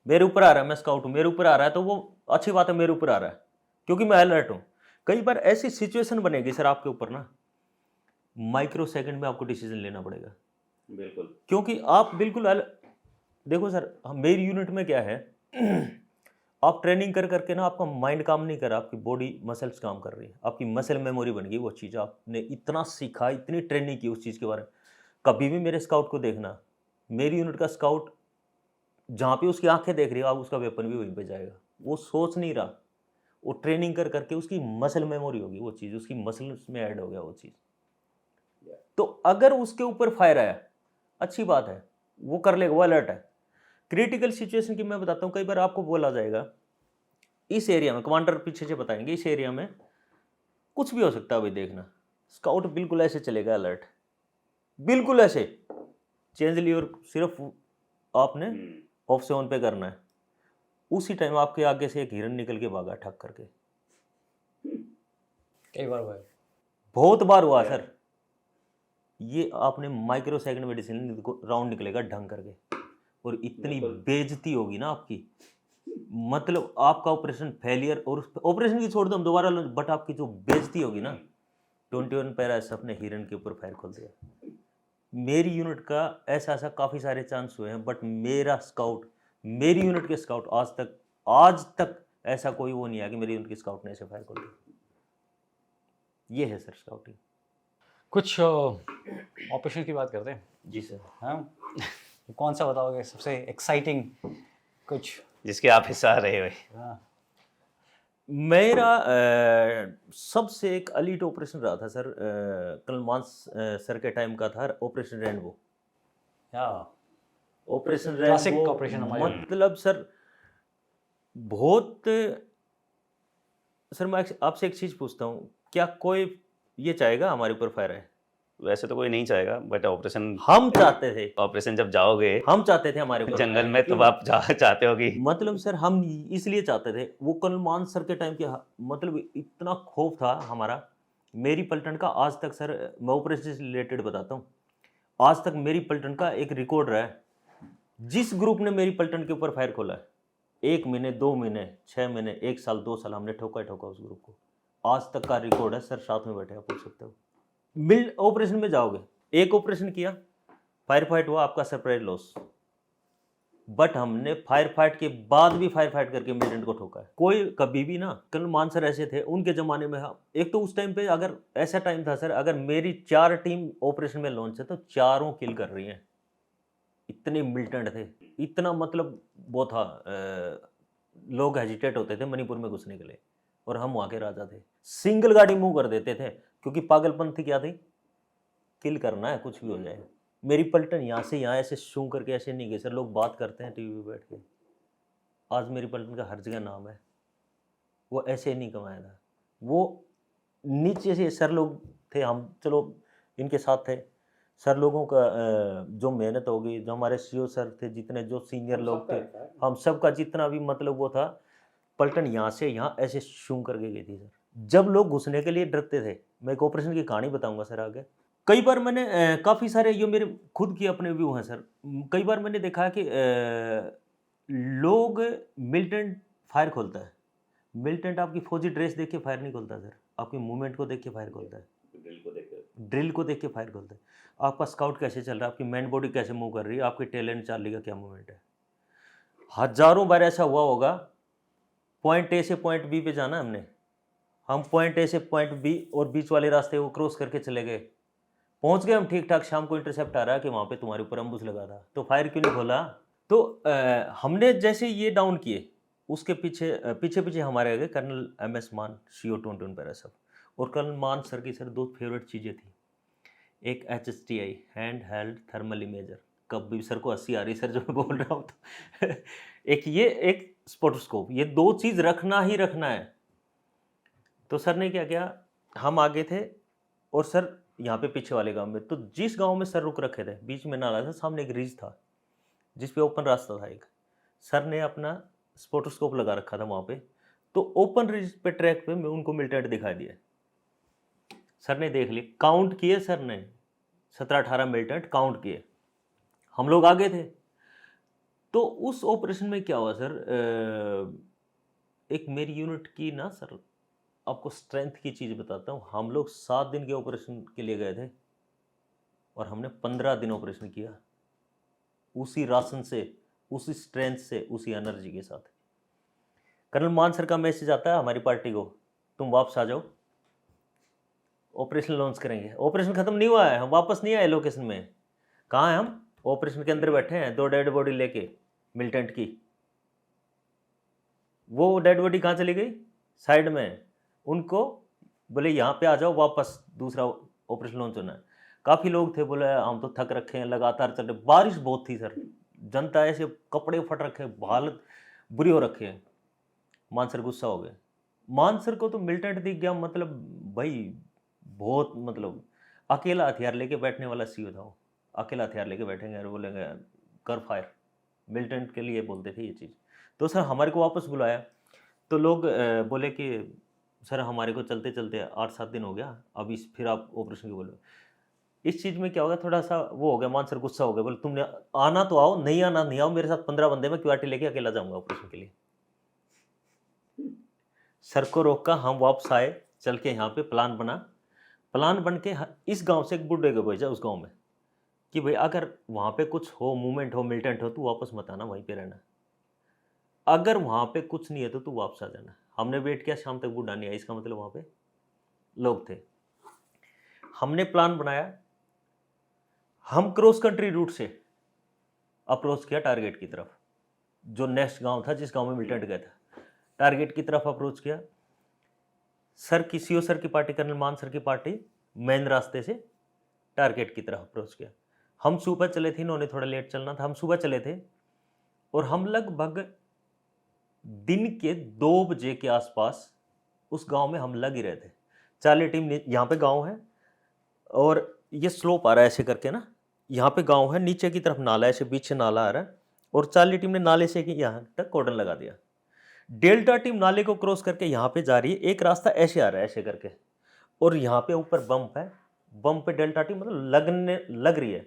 मेरे ऊपर आ रहा है, मैं स्काउट हूं, मेरे ऊपर आ रहा है तो वो अच्छी बात है, मेरे ऊपर आ रहा है क्योंकि मैं अलर्ट हूं। कई बार ऐसी सिचुएशन बनेगी सर आपके ऊपर ना, माइक्रो सेकंड में आपको डिसीजन लेना पड़ेगा, बिल्कुल, क्योंकि आप बिल्कुल देखो सर मेरी यूनिट में क्या है, आप ट्रेनिंग कर करके ना आपका माइंड काम नहीं कर रहा, आपकी बॉडी मसल्स काम कर रही है, आपकी मसल मेमोरी बन गई वो चीज़, आपने इतना सीखा, इतनी ट्रेनिंग की उस चीज़ के बारे में। कभी भी मेरे स्काउट को देखना, मेरी यूनिट का स्काउट जहाँ पे उसकी आंखें देख रही है, आप उसका वेपन भी वहीं पे जाएगा, वो सोच नहीं रहा, वो ट्रेनिंग कर करके उसकी मसल मेमोरी होगी वो चीज़, उसकी मसल्स में ऐड हो गया वो चीज़। तो अगर उसके ऊपर फायर आया अच्छी बात है, वो कर लेगा, वो अलर्ट है। क्रिटिकल सिचुएशन की मैं बताता हूँ, कई बार आपको बोला जाएगा इस एरिया में, कमांडर पीछे से बताएंगे इस एरिया में कुछ भी हो सकता है, भाई देखना स्काउट बिल्कुल ऐसे चलेगा अलर्ट, बिल्कुल ऐसे चेंज लीवर सिर्फ आपने ऑफ से ऑन पे करना है, उसी टाइम आपके आगे से एक हिरन निकल के भागा ठक करके। कई बार हुआ है। बहुत बार हुआ सर, ये आपने माइक्रो सेकंड में डिसीजन राउंड निकलेगा ढंग करके, और इतनी बेइज्जती होगी ना आपकी, मतलब आपका ऑपरेशन फेलियर, और ऑपरेशन की छोड़ दो हम दोबारा, बट आपकी जो बेइज्जती होगी ना, 21 पैरा एसएफ ने हिरन के ऊपर फायर खोल दिया। मेरी यूनिट का ऐसा काफ़ी सारे चांस हुए हैं, बट मेरा स्काउट, मेरी यूनिट के स्काउट आज तक ऐसा कोई वो नहीं आया कि मेरी यूनिट के स्काउट ने ऐसे फायर खोल दिया। ये है सर स्काउटिंग। कुछ ऑपरेशन की बात करते हैं। जी सर। हाँ कौन सा बताओगे सबसे एक्साइटिंग कुछ? जिसके आप हिस्सा रहे हुए। हाँ मेरा सबसे एक अलीट ऑपरेशन रहा था सर, कर्नल मांस सर के टाइम का था, ऑपरेशन रेनबो। या ऑपरेशन क्लासिक रेनबो ऑपरेशन हमारे। मतलब सर बहुत, सर मैं आपसे एक चीज़ पूछता हूँ, क्या कोई ये चाहेगा हमारे ऊपर फायर है? वैसे तो कोई नहीं चाहेगा, बट ऑपरेशन हम चाहते थे, ऑपरेशन जब जाओगे हम चाहते थे हमारे ऊपर जंगल fire में, क्यों? तब आप चाहते हो कि मतलब सर हम इसलिए चाहते थे, वो कर्नल मान सर के टाइम के मतलब इतना खौफ था हमारा, मेरी पलटन का आज तक सर, मैं ऑपरेशन से रिलेटेड बताता हूँ, आज तक मेरी पलटन का एक रिकॉर्ड रहा है, जिस ग्रुप ने मेरी पलटन के ऊपर फायर खोला है, 1 महीने 2 महीने 6 महीने 1 साल 2 साल हमने ठोका ही ठोका उस ग्रुप को, आज तक का रिकॉर्ड है सर, साथ में बैठे आप पूछ सकते हो। मिल ऑपरेशन में जाओगे, एक ऑपरेशन किया, फायर फाइट हुआ, आपका सरप्राइज लॉस, बट हमने फायर फाइट के बाद भी फायर फाइट करके मिलिटेंट को ठोका है। कोई कभी भी ना, कर्नल मान सर ऐसे थे उनके ज़माने में, एक तो उस टाइम पे अगर ऐसा टाइम था सर, अगर मेरी 4 टीम ऑपरेशन में लॉन्च है तो चारों किल कर रही हैं, इतने मिलिटेंट थे, इतना मतलब वो था, लोग हेजिटेट होते थे मणिपुर में घुसने के लिए, और हम वहाँ के राजा थे, सिंगल गाड़ी मूव कर देते थे, क्योंकि पागलपंथी क्या थी, किल करना है कुछ भी हो जाए। मेरी पलटन यहाँ से यहाँ ऐसे शू करके ऐसे नहीं गए सर, लोग बात करते हैं टीवी पे बैठ के, आज मेरी पलटन का हर जगह नाम है, वो ऐसे नहीं कमाया था, वो नीचे से सर लोग थे, हम चलो इनके साथ थे, सर लोगों का जो मेहनत होगी, जो हमारे सीओ सर थे, जितने जो सीनियर लोग थे, हम सबका जितना भी मतलब वो था, पलटन यहाँ से यहाँ ऐसे शू करके गई थी सर, जब लोग घुसने के लिए डरते थे। मैं एक ऑपरेशन की कहानी बताऊंगा सर आगे। कई बार मैंने काफ़ी सारे, ये मेरे खुद के अपने व्यू हैं सर, कई बार मैंने देखा कि लोग मिलिटेंट फायर खोलता है, मिलिटेंट आपकी फौजी ड्रेस देख के फायर नहीं खोलता सर, आपकी मूवमेंट को देख के फायर खोलता है, ड्रिल को देख के फायर खोलता है, आपका स्काउट कैसे चल रहा है, आपकी मैन बॉडी कैसे मूव कर रही है, आपके टेल एंड चार्ली का क्या मूवमेंट है। हजारों बार ऐसा हुआ होगा, पॉइंट ए से पॉइंट बी पे जाना हमने, हम पॉइंट ए से पॉइंट बी और बीच वाले रास्ते को क्रॉस करके चले गए, पहुंच गए हम ठीक ठाक, शाम को इंटरसेप्ट आ रहा है कि वहाँ पे तुम्हारे ऊपर अम्बुश लगा था, तो फायर क्यों नहीं खोला? तो हमने जैसे ये डाउन किए, उसके पीछे पीछे हमारे आगे कर्नल MS मान, CO-21 पैरा सब, और कर्नल मान सर की सर 2 फेवरेट चीज़ें थी, एक HSTI hand held thermal imager, कब भी सर को हंसी आ रही सर जो मैं बोल रहा हूँ तो एक ये, एक स्पोटोस्कोप, ये 2 चीज़ रखना ही रखना है। तो सर ने क्या किया, हम आगे थे और सर यहाँ पे पीछे वाले गांव में, तो जिस गांव में सर रुक रखे थे बीच में नाला था, सामने एक रिज था जिस पे ओपन रास्ता था एक, सर ने अपना स्पोटोस्कोप लगा रखा था वहाँ पे, तो ओपन रिज पे ट्रैक पे मैं उनको मिलिटेंट दिखाई दिया, सर ने देख लिए, काउंट किए सर ने 17-18 मिलिटेंट काउंट किए, हम लोग आगे थे। तो उस ऑपरेशन में क्या हुआ सर, एक मेरी यूनिट की ना सर, आपको स्ट्रेंथ की चीज़ बताता हूँ, हम लोग 7 दिन के ऑपरेशन के लिए गए थे और हमने 15 दिन ऑपरेशन किया, उसी राशन से, उसी स्ट्रेंथ से, उसी एनर्जी के साथ। कर्नल मान सर का मैसेज आता है हमारी पार्टी को, तुम वापस आ जाओ, ऑपरेशन लॉन्च करेंगे। ऑपरेशन खत्म नहीं हुआ है, हम वापस नहीं आए लोकेशन में। कहाँ हैं हम? ऑपरेशन के अंदर बैठे हैं, 2 डेड बॉडी लेके मिलिटेंट की। वो डेड बॉडी कहाँ चली गई? साइड में। उनको बोले यहाँ पे आ जाओ वापस, दूसरा ऑपरेशन लॉन्च होना है। काफ़ी लोग थे, बोले हम तो थक रखे हैं, लगातार चल रहे, बारिश बहुत थी सर, जनता ऐसे कपड़े फट रखे, हालत बुरी हो रखी है। मान सर गुस्सा हो गए। मान सर को तो मिलिटेंट दिख गया, मतलब भाई बहुत, मतलब अकेला हथियार लेके बैठने वाला सीओ था वो। अकेला हथियार लेके बैठेंगे और बोलेंगे कर फायर, मिलिटेंट के लिए बोलते थे ये चीज़। तो सर हमारे को वापस बुलाया, तो लोग बोले कि सर हमारे को चलते चलते 8-7 दिन हो गया, अब इस फिर आप ऑपरेशन की बोलो। इस चीज़ में क्या होगा, थोड़ा सा वो हो गया, मान सर गुस्सा हो गया, बोले तुमने आना तो आओ, नहीं आना नहीं आओ, मेरे साथ 15 बंदे में क्यूआरटी लेके अकेला जाऊंगा ऑपरेशन के लिए। सर को रोका, हम वापस आए, चल के यहाँ पे प्लान बना। प्लान बन के इस गांव से एक बुढ़े को भेजा उस गांव में कि भाई अगर वहाँ पे कुछ हो, मूवमेंट हो, मिलिटेंट हो, तो वापस मत आना, वहीं पे रहना। अगर वहाँ पे कुछ नहीं है तो तू वापस आ जाना। हमने वेट किया, शाम तक बूढ़ा नहीं आया, इसका मतलब वहाँ पे लोग थे। हमने प्लान बनाया, हम क्रॉस कंट्री रूट से अप्रोच किया टारगेट की तरफ, जो नेक्स्ट गांव था जिस गांव में मिलिटेंट गया था, टारगेट की तरफ अप्रोच किया। सर की, सीओ सर की पार्टी, कर्नल मान सर की पार्टी मेन रास्ते से टारगेट की तरफ अप्रोच किया। हम सुबह चले थे, इन्होंने थोड़ा लेट चलना था, हम सुबह चले थे और हम लगभग दिन के 2 बजे के आसपास उस गांव में हम लग ही रहे थे। चार्ली टीम, यहाँ पे गांव है और ये स्लोप आ रहा है ऐसे करके ना, यहाँ पे गांव है, नीचे की तरफ नाला है, ऐसे बीच से नाला आ रहा है और चार्ली टीम ने नाले से यहाँ तक कॉर्डन लगा दिया। डेल्टा टीम नाले को क्रॉस करके यहाँ पे जा रही है, एक रास्ता ऐसे आ रहा है ऐसे करके, और यहाँ पे ऊपर बम्प है, बम्प पे डेल्टा टीम मतलब लग रही है।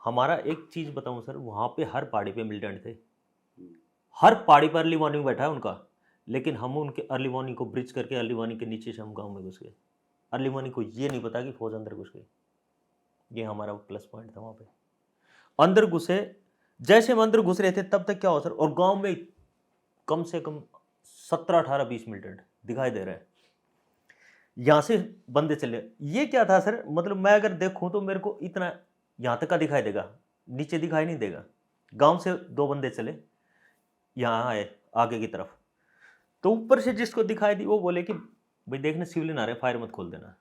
हमारा एक चीज़ बताऊँ सर, वहाँ पे हर पहाड़ी पे मिलिटेंट थे, हर पहाड़ी पर अर्ली मॉर्निंग बैठा है उनका, लेकिन हम उनके अर्ली मॉर्निंग को ब्रिज करके अर्ली मॉर्निंग के नीचे से हम गाँव में घुस गए। अर्ली मॉर्निंग को ये नहीं पता कि फौज अंदर घुस गई, ये हमारा प्लस पॉइंट था। वहाँ पे अंदर घुसे, जैसे हम अंदर घुस रहे थे तब तक क्या हो सर, और गांव में कम से कम 17-18-20 मिलिटेंट दिखाई दे रहे हैं। यहाँ से बंदे चले, ये क्या था सर, मतलब मैं अगर देखूं तो मेरे को इतना यहाँ तक का दिखाई देगा, नीचे दिखाई नहीं देगा। गांव से 2 बंदे चले, यहाँ आए आगे की तरफ, तो ऊपर से जिसको दिखाई दी वो बोले कि भाई देखने सिविलियन आ रहे, फायर मत खोल देना।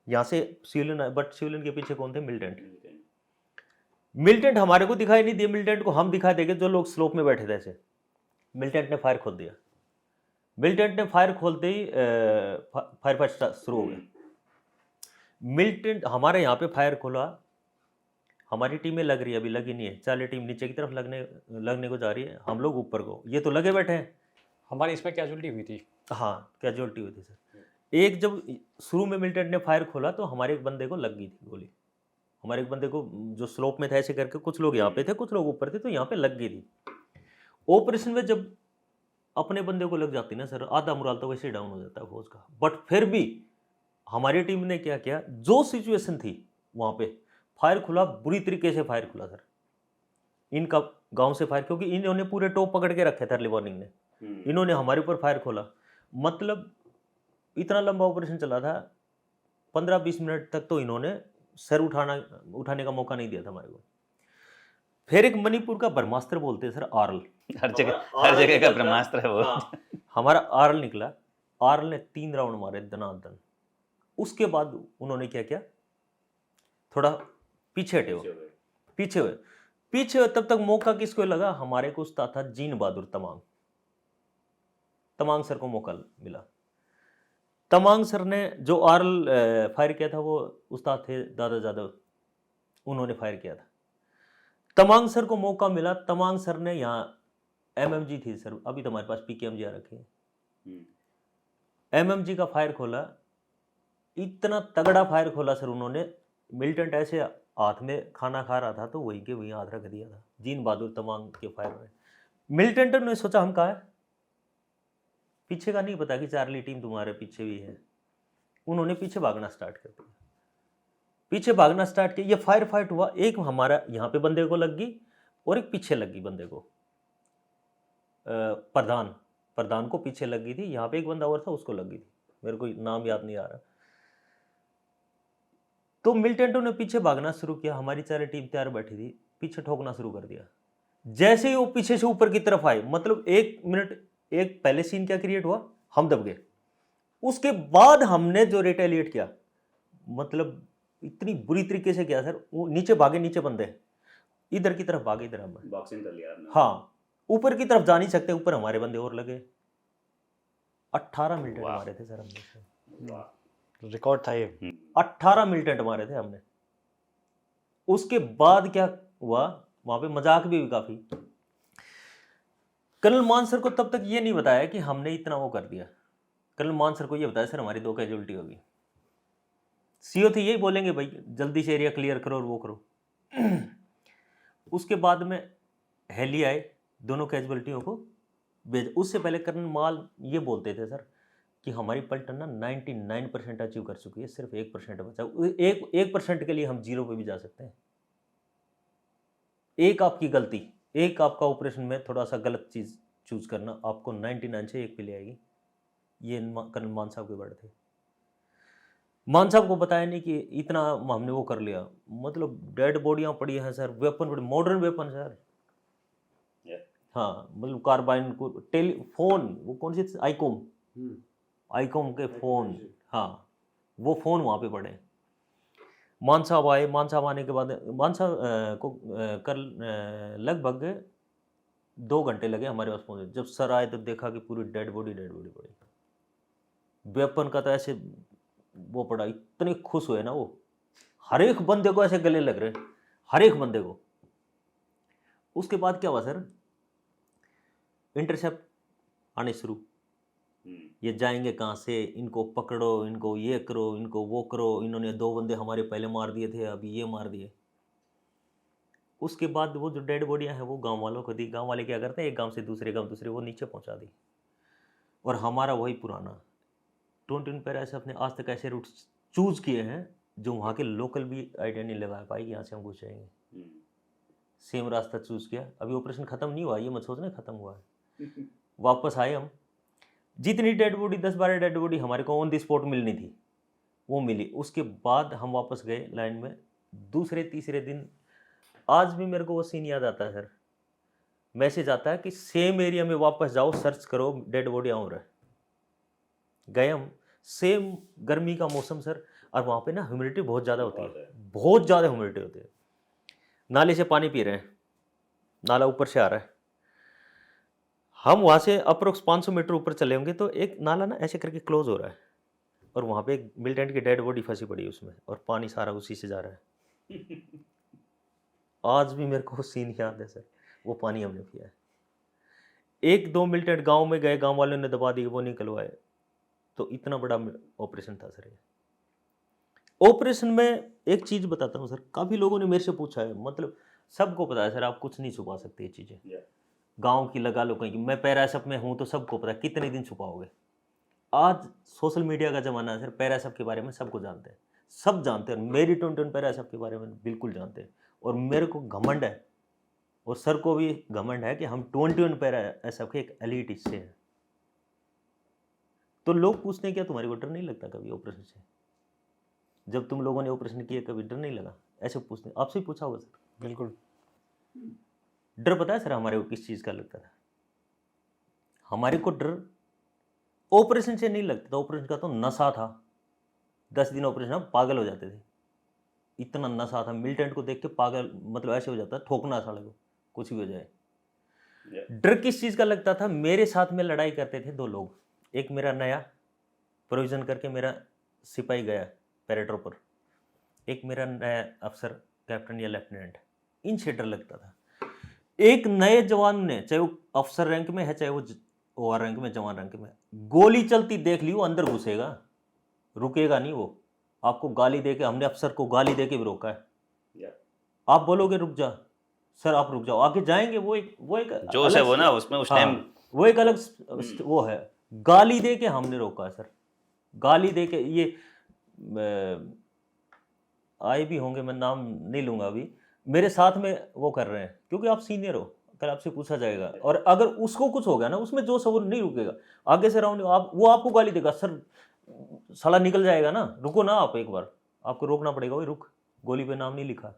यहाँ से सिविलियन आए, बट सिविलियन के पीछे कौन थे? मिलिटेंट। मिलिटेंट हमारे को दिखाई नहीं दिए, मिलिटेंट को हम दिखाई देंगे जो लोग स्लोप में बैठे थे ऐसे। मिलिटेंट ने फायर खोल दिया, मिलिटेंट ने फायर खोलते ही फायर फाइट शुरू हो गया। मिलिटेंट हमारे यहाँ पे फायर खोला, हमारी टीमें लग रही है, अभी लगी नहीं है, चार्ली टीम नीचे की तरफ लगने को जा रही है, हम लोग ऊपर को, ये तो लगे बैठे हैं। हमारी इसमें कैजुअलिटी हुई थी। हाँ, कैजुअलिटी हुई थी सर। एक जब शुरू में मिलिटेंट ने फायर खोला तो हमारे एक बंदे को लग गई थी गोली, हमारे एक बंदे को जो स्लोप में था ऐसे करके, कुछ लोग यहाँ पे थे कुछ लोग ऊपर थे, तो यहाँ पे लग गई थी। ऑपरेशन में जब अपने बंदे को लग जाती ना सर, आधा मुराल तो वैसे डाउन हो जाता है फौज का। बट फिर भी हमारी टीम ने क्या किया, जो सिचुएशन थी वहाँ पे फायर खुला, बुरी तरीके से फायर खुला सर, इनका गांव से फायर, क्योंकि इन्होंने पूरे टॉप पकड़ के रखे थे अर्ली मॉर्निंग ने, इन्होंने हमारे ऊपर फायर खोला। मतलब इतना लंबा ऑपरेशन चला था, 15-20 मिनट तक तो इन्होंने सर उठाने का मौका नहीं दिया था हमारे को। फिर एक मणिपुर का ब्रह्मास्त्र बोलते हैं सर, आरल। हर जगह का ब्रह्मास्त्र है वो। हाँ, हमारा आरल निकला। आरल ने 3 राउंड मारे दनादन। उसके बाद उन्होंने क्या किया, थोड़ा पीछे हटे, पीछे हुए। तब तक मौका किसको लगा, हमारे को उस्ताद था जीन बहादुर तमांग सर को मौका मिला। तमांग सर ने जो आरल फायर किया था, वो उस्ताद थे दादा जादव, उन्होंने फायर किया था। तमांग सर को मौका मिला। तमांग सर ने यहाँ MMG थी सर, अभी तो हमारे पास PKMG आ रखे हैं, MMG का फायर खोला। इतना तगड़ा फायर खोला सर उन्होंने, मिलिटेंट ऐसे हाथ में खाना खा रहा था तो वहीं के वहीं हाथ रख दिया था जीन बहादुर तमांग के फायर में। मिलिटेंट ने सोचा हम कहाँ है, पीछे का नहीं पता कि चार्ली टीम तुम्हारे पीछे भी है। उन्होंने पीछे भागना स्टार्ट कर दिया, पीछे भागना स्टार्ट किया। ये फाइट हुआ, एक हमारा यहाँ पे बंदे को लग गई और एक पीछे लग गई बंदे को, प्रधान को पीछे लग गई थी। यहाँ पे एक बंदा और था, उसको लग गई थी, मेरे को नाम याद नहीं आ रहा। तो मिलिटेंटों ने पीछे भागना शुरू किया, हमारी सारी टीम तैयार बैठी थी, पीछे ठोकना शुरू कर दिया। जैसे ही वो पीछे से ऊपर की तरफ आए, मतलब 1 मिनट एक पहले सीन क्या क्रिएट हुआ, हम दब गए। उसके बाद हमने जो रिटेलिएट किया, मतलब इतनी बुरी तरीके से किया सर, वो नीचे भागे, नीचे बंदे इधर की तरफ भागे, इधर हम बॉक्सिंग कर लिया आपने। हाँ, ऊपर की तरफ जा नहीं सकते, ऊपर हमारे बंदे और लगे। 18 मिलिटेंट मारे थे सर हमने, रिकॉर्ड था ये। 18 मिलिटेंट मारे थे हमने। उसके बाद क्या हुआ, वहां पे मजाक भी काफी। कर्नल मान सर को तब तक ये नहीं बताया कि हमने इतना वो कर दिया। कर्नल मान सर को ये बताया सर हमारी 2 कैजुअल्टी होगी। CO थे यही बोलेंगे भाई जल्दी से एरिया क्लियर करो और वो करो। उसके बाद में हेली आए, दोनों कैजुअल्टियों को भेज। उससे पहले कर्नल माल ये बोलते थे सर कि हमारी पलटन ना 99% अचीव कर चुकी है, सिर्फ 1% बचा। 1% के लिए हम 0 पे भी जा सकते हैं। एक आपकी गलती, एक आपका ऑपरेशन में थोड़ा सा गलत चीज चूज करना, आपको 99 से 1 पे ले आएगी। ये कर्नल मान साहब के वर्ड थे। मान साहब को बताया नहीं कि इतना हमने वो कर लिया, मतलब डेड बॉडियां पड़ी हैं सर, वेपन पड़ी, मॉडर्न वेपन सर। हाँ, मतलब कार्बाइन को, टेलीफोन, वो कौन सी आईकॉम के फोन, हाँ वो फोन वहाँ पे पड़े। मान साहब आए, मान साहब आने के बाद मान साहब को कल लगभग 2 घंटे लगे हमारे पास पहुँचे। जब सर आए तो देखा कि पूरी डेड बॉडी पड़ी। वेपन का तो ऐसे वो पड़ा, इतने खुश हुए ना वो, हर एक बंदे को ऐसे गले लग रहे, हर एक बंदे को। उसके बाद क्या हुआ सर, इंटरसेप्ट आने शुरू। ये जाएंगे कहाँ से, इनको पकड़ो, इनको ये करो, इनको वो करो। इन्होंने 2 बंदे हमारे पहले मार दिए थे, अभी ये मार दिए। उसके बाद वो जो डेड बॉडियाँ हैं वो गांव वालों को दी। गांव वाले क्या करते हैं, एक गांव से दूसरे गांव, दूसरे वो नीचे पहुंचा दी। और हमारा वही पुराना 21 पैरा ऐसे अपने आज तक ऐसे रूट चूज किए हैं जो वहाँ के लोकल भी आइडिया नहीं लगा पाए कि यहाँ से हम घुस जाएंगे। सेम रास्ता चूज किया। अभी ऑपरेशन खत्म नहीं हुआ, ये मत सोचना खत्म हुआ है। वापस आए हम, जितनी डेड बॉडी 10-12 डेड बॉडी हमारे को ऑन द स्पॉट मिलनी थी वो मिली। उसके बाद हम वापस गए लाइन में। दूसरे तीसरे दिन आज भी मेरे को वो सीन याद आता है सर, मैसेज आता है कि सेम एरिया में वापस जाओ, सर्च करो, डेड बॉडी और है। गए हम, सेम गर्मी का मौसम सर, और वहाँ पे ना ह्यूमिडिटी बहुत ज़्यादा होती है, बहुत ज़्यादा ह्यूमिडिटी होती है। नाले से पानी पी रहे हैं, नाला ऊपर से आ रहा है। हम वहाँ से अप्रोक्स 500 मीटर ऊपर चले होंगे तो एक नाला ना ऐसे करके क्लोज हो रहा है, और वहाँ पे एक मिलिटेंट की डेड बॉडी फंसी पड़ी है उसमें, और पानी सारा उसी से जा रहा है। आज भी मेरे को सीन याद है सर, वो पानी हमने पिया है। 1-2 मिलिटेंट गांव में गए, गांव वालों ने दबा दी, वो निकलवाए। तो इतना बड़ा ऑपरेशन था सर ये। ऑपरेशन में एक चीज़ बताता हूँ सर, काफ़ी लोगों ने मेरे से पूछा है, मतलब सबको पता है सर, आप कुछ नहीं छुपा सकते ये चीज़ें। गांव की लगा लो कहीं की, मैं पैरासप में हूँ तो सबको पता है, कितने दिन छुपाओगे। आज सोशल मीडिया का ज़माना है सर, पैरासप के बारे में सबको जानते हैं, सब जानते हैं। मेरी 21 पैरासप के बारे में बिल्कुल जानते हैं, और मेरे को घमंड है, और सर को भी घमंड है कि हम 21 पैरासप के एक एलीट हिस्से हैं। तो लोग पूछते हैं क्या तुम्हारे को डर नहीं लगता कभी ऑपरेशन से? जब तुम लोगों ने ऑपरेशन किया कभी डर नहीं लगा? ऐसे पूछते, आपसे भी पूछा होगा सर। बिल्कुल। डर पता है सर हमारे को किस चीज़ का लगता था? हमारे को डर ऑपरेशन से नहीं लगता था, ऑपरेशन का तो नशा था। 10 दिन ऑपरेशन हम पागल हो जाते थे, इतना नशा था। मिलिटेंट को देख के पागल, मतलब ऐसे हो जाता, ठोकना साले को, कुछ भी हो जाए। डर किस चीज़ का लगता था? मेरे साथ में लड़ाई करते थे 2 लोग, एक मेरा नया प्रोविजन करके मेरा सिपाही गया पैराट्रो पर, एक मेरा नया अफसर कैप्टन या लेफ्टिनेंट, इनसे डर लगता था। एक नए जवान ने, चाहे वो अफसर रैंक में है चाहे वो ओआर रैंक में, जवान रैंक में, गोली चलती देख ली वो अंदर घुसेगा, रुकेगा नहीं वो। आपको गाली देके, हमने अफसर को गाली देके भी रोका है। आप बोलोगे रुक जा सर, आप रुक जाओ, आगे जाएंगे। वो एक जोश है वो ना उसमें, उस टाइम वो एक अलग वो है। गाली दे के हमने रोका है सर, गाली दे के। ये आए भी होंगे, मैं नाम नहीं लूंगा अभी, मेरे साथ में वो कर रहे हैं, क्योंकि आप सीनियर हो, कल आपसे पूछा जाएगा। और अगर उसको कुछ हो गया ना, उसमें जो वो नहीं रुकेगा, आगे से राउंड आप, वो आपको गाली देगा, सर साला निकल जाएगा ना, रुको ना आप, एक बार आपको रोकना पड़ेगा, भाई रुक, गोली पे नाम नहीं लिखा,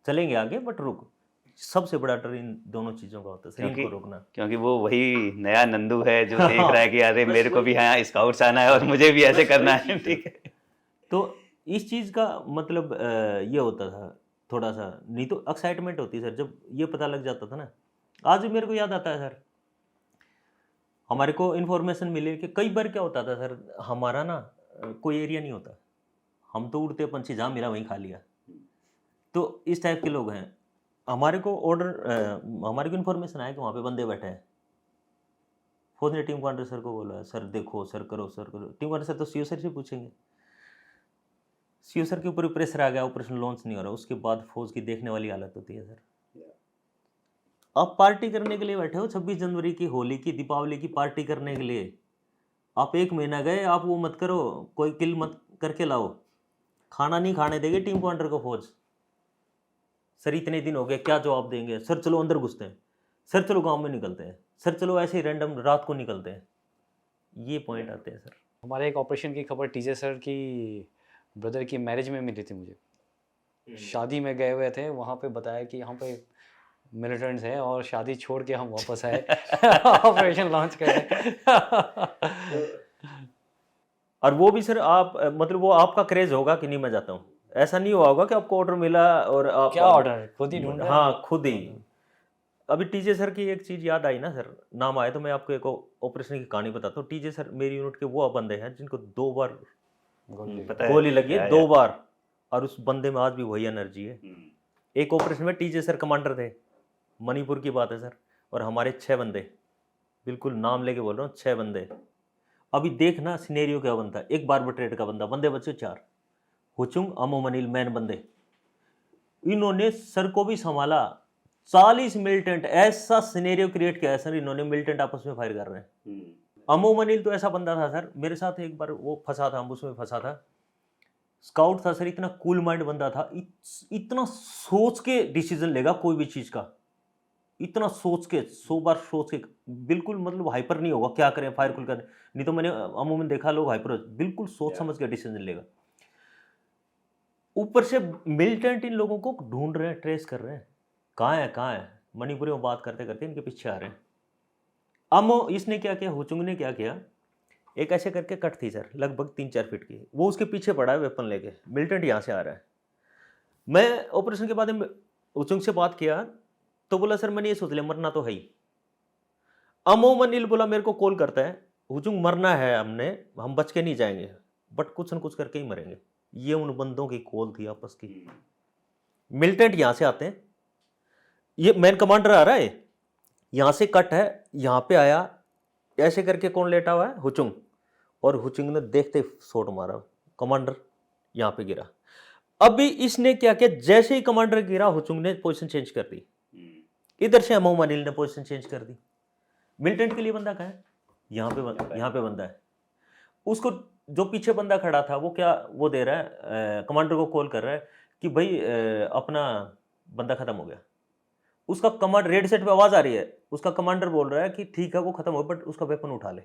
चलेंगे आगे बट रुक। सबसे बड़ा डर इन दोनों चीजों का होता है, शरीर को रोकना। क्योंकि वो वही नया नंदू है जो देख रहा है कि अरे मेरे को भी यहाँ स्काउट्स आना है और मुझे भी ऐसे करना है, ठीक है। तो इस चीज का मतलब ये होता था थोड़ा सा, नहीं तो एक्साइटमेंट होती सर जब ये पता लग जाता था ना। आज भी मेरे को याद आता है सर, हमारे को इन्फॉर्मेशन मिले कि कई बार क्या होता था सर, हमारा ना कोई एरिया नहीं होता, हम तो उड़ते पंछी जहाँ मिला वहीं खा लिया। तो इस टाइप के लोग हैं। हमारे को हमारे को इन्फॉर्मेशन आया कि वहाँ पे बंदे बैठे हैं। फौज ने टीम कमांडर सर को बोला, सर देखो, सर करो, सर करो। टीम कमांडर सर तो सीओ सर से पूछेंगे, सीओ सर के ऊपर प्रेशर आ गया, ऑपरेशन लॉन्च नहीं हो रहा, उसके बाद फौज की देखने वाली हालत होती है सर। आप पार्टी करने के लिए बैठे हो, 26 जनवरी की, होली की, दीपावली की पार्टी करने के लिए। आप 1 महीना गए, आप वो मत करो, कोई किल मत करके लाओ, खाना नहीं खाने देंगे टीम कमांडर को फौज। सर इतने दिन हो गए, क्या जवाब देंगे? सर चलो अंदर घुसते हैं, सर चलो गांव में निकलते हैं, सर चलो ऐसे ही रैंडम रात को निकलते हैं। ये पॉइंट आते हैं सर। हमारे एक ऑपरेशन की खबर टीजे सर की ब्रदर की मैरिज में मिली थी मुझे। शादी में गए हुए थे, वहाँ पे बताया कि यहाँ पे मिलिटेंट्स है और शादी छोड़ के हम वापस आए ऑपरेशन लॉन्च करें। और वो भी सर आप मतलब वो आपका क्रेज होगा कि नहीं मैं जाता हूँ, ऐसा नहीं हुआ होगा कि आपको ऑर्डर मिला और आप क्या ऑर्डर खुद ही ढूंढ रहे हैं? हाँ खुद ही। अभी टीजे सर की एक चीज़ याद आई ना सर, नाम आए तो मैं आपको एक ऑपरेशन की कहानी बताता हूँ। टीजे सर मेरी यूनिट के वो बंदे हैं जिनको 2 बार गोली लगी है, 2 बार, और उस बंदे में आज भी वही एनर्जी है। एक ऑपरेशन में टीजे सर कमांडर थे, मणिपुर की बात है सर, और हमारे 6 बंदे, बिल्कुल नाम लेके बोल रहा हूँ, 6 बंदे। अभी देखना सिनेरियो क्या बनता है। एक बार ट्रेड का बंदा, बंदे बच्चे 4, हुचुंग, अमो मनील मैन बंदे, इन्होंने सर को भी संभाला। 40 मिलिटेंट, ऐसा सिनेरियो क्रिएट किया है सर इन्होंने, मिलिटेंट आपस में फायर कर रहे हैं। अमो मनील तो ऐसा बंदा था सर, मेरे साथ एक बार वो फंसा था, हम उसमें फंसा था। स्काउट था सर, इतना कूल माइंड बंदा था, इतना सोच के डिसीजन लेगा कोई भी चीज का, इतना सोच के, 100 बार सोच के, बिल्कुल मतलब हाइपर नहीं होगा क्या करें, फायर खुल कर। नहीं तो मैंने अमूमन देखा लोग हाइपर, बिल्कुल सोच समझ के डिसीजन लेगा। ऊपर से मिलिटेंट इन लोगों को ढूंढ रहे हैं, ट्रेस कर रहे हैं, कहाँ है। मणिपुरी में बात करते करते इनके पीछे आ रहे हैं। अमो इसने क्या किया, हुचुंग ने क्या किया, एक ऐसे करके कट थी सर लगभग 3-4 फीट की, वो उसके पीछे पड़ा है वेपन लेके, मिलिटेंट यहाँ से आ रहा है। मैं ऑपरेशन के बाद में हुचुंग से बात किया तो बोला सर मैंने ये सोच लिया मरना तो है ही। अमो मनील बोला मेरे को कॉल करता है, हुचुंग मरना है हमने, हम बच के नहीं जाएंगे, बट कुछ न कुछ करके ही मरेंगे। ये उन बंदों की कॉल थी आपस की। मिलिटेंट यहाँ से आते हैं, ये मैन कमांडर आ रहा है, यहाँ से कट है, यहाँ पे आया, ऐसे करके कौन लेटा हुआ है, हुचुंग, और हुचुंग ने देखते शॉट मारा, कमांडर यहाँ पे गिरा। अभी इसने क्या किया, जैसे ही कमांडर गिरा हुचुंग ने पोजीशन चेंज कर दी, इधर से अमो मनील ने पोजीशन चेंज कर दी। मिलिटेंट के लिए बंदा कहाँ है, यहाँ पे बंदा है। उसको जो पीछे बंदा खड़ा था वो क्या वो दे रहा है, कमांडर को कॉल कर रहा है कि भाई अपना बंदा खत्म हो गया। उसका कमांड रेड सेट पे आवाज आ रही है, उसका कमांडर बोल रहा है कि ठीक है वो खत्म हो, बट उसका वेपन उठा ले।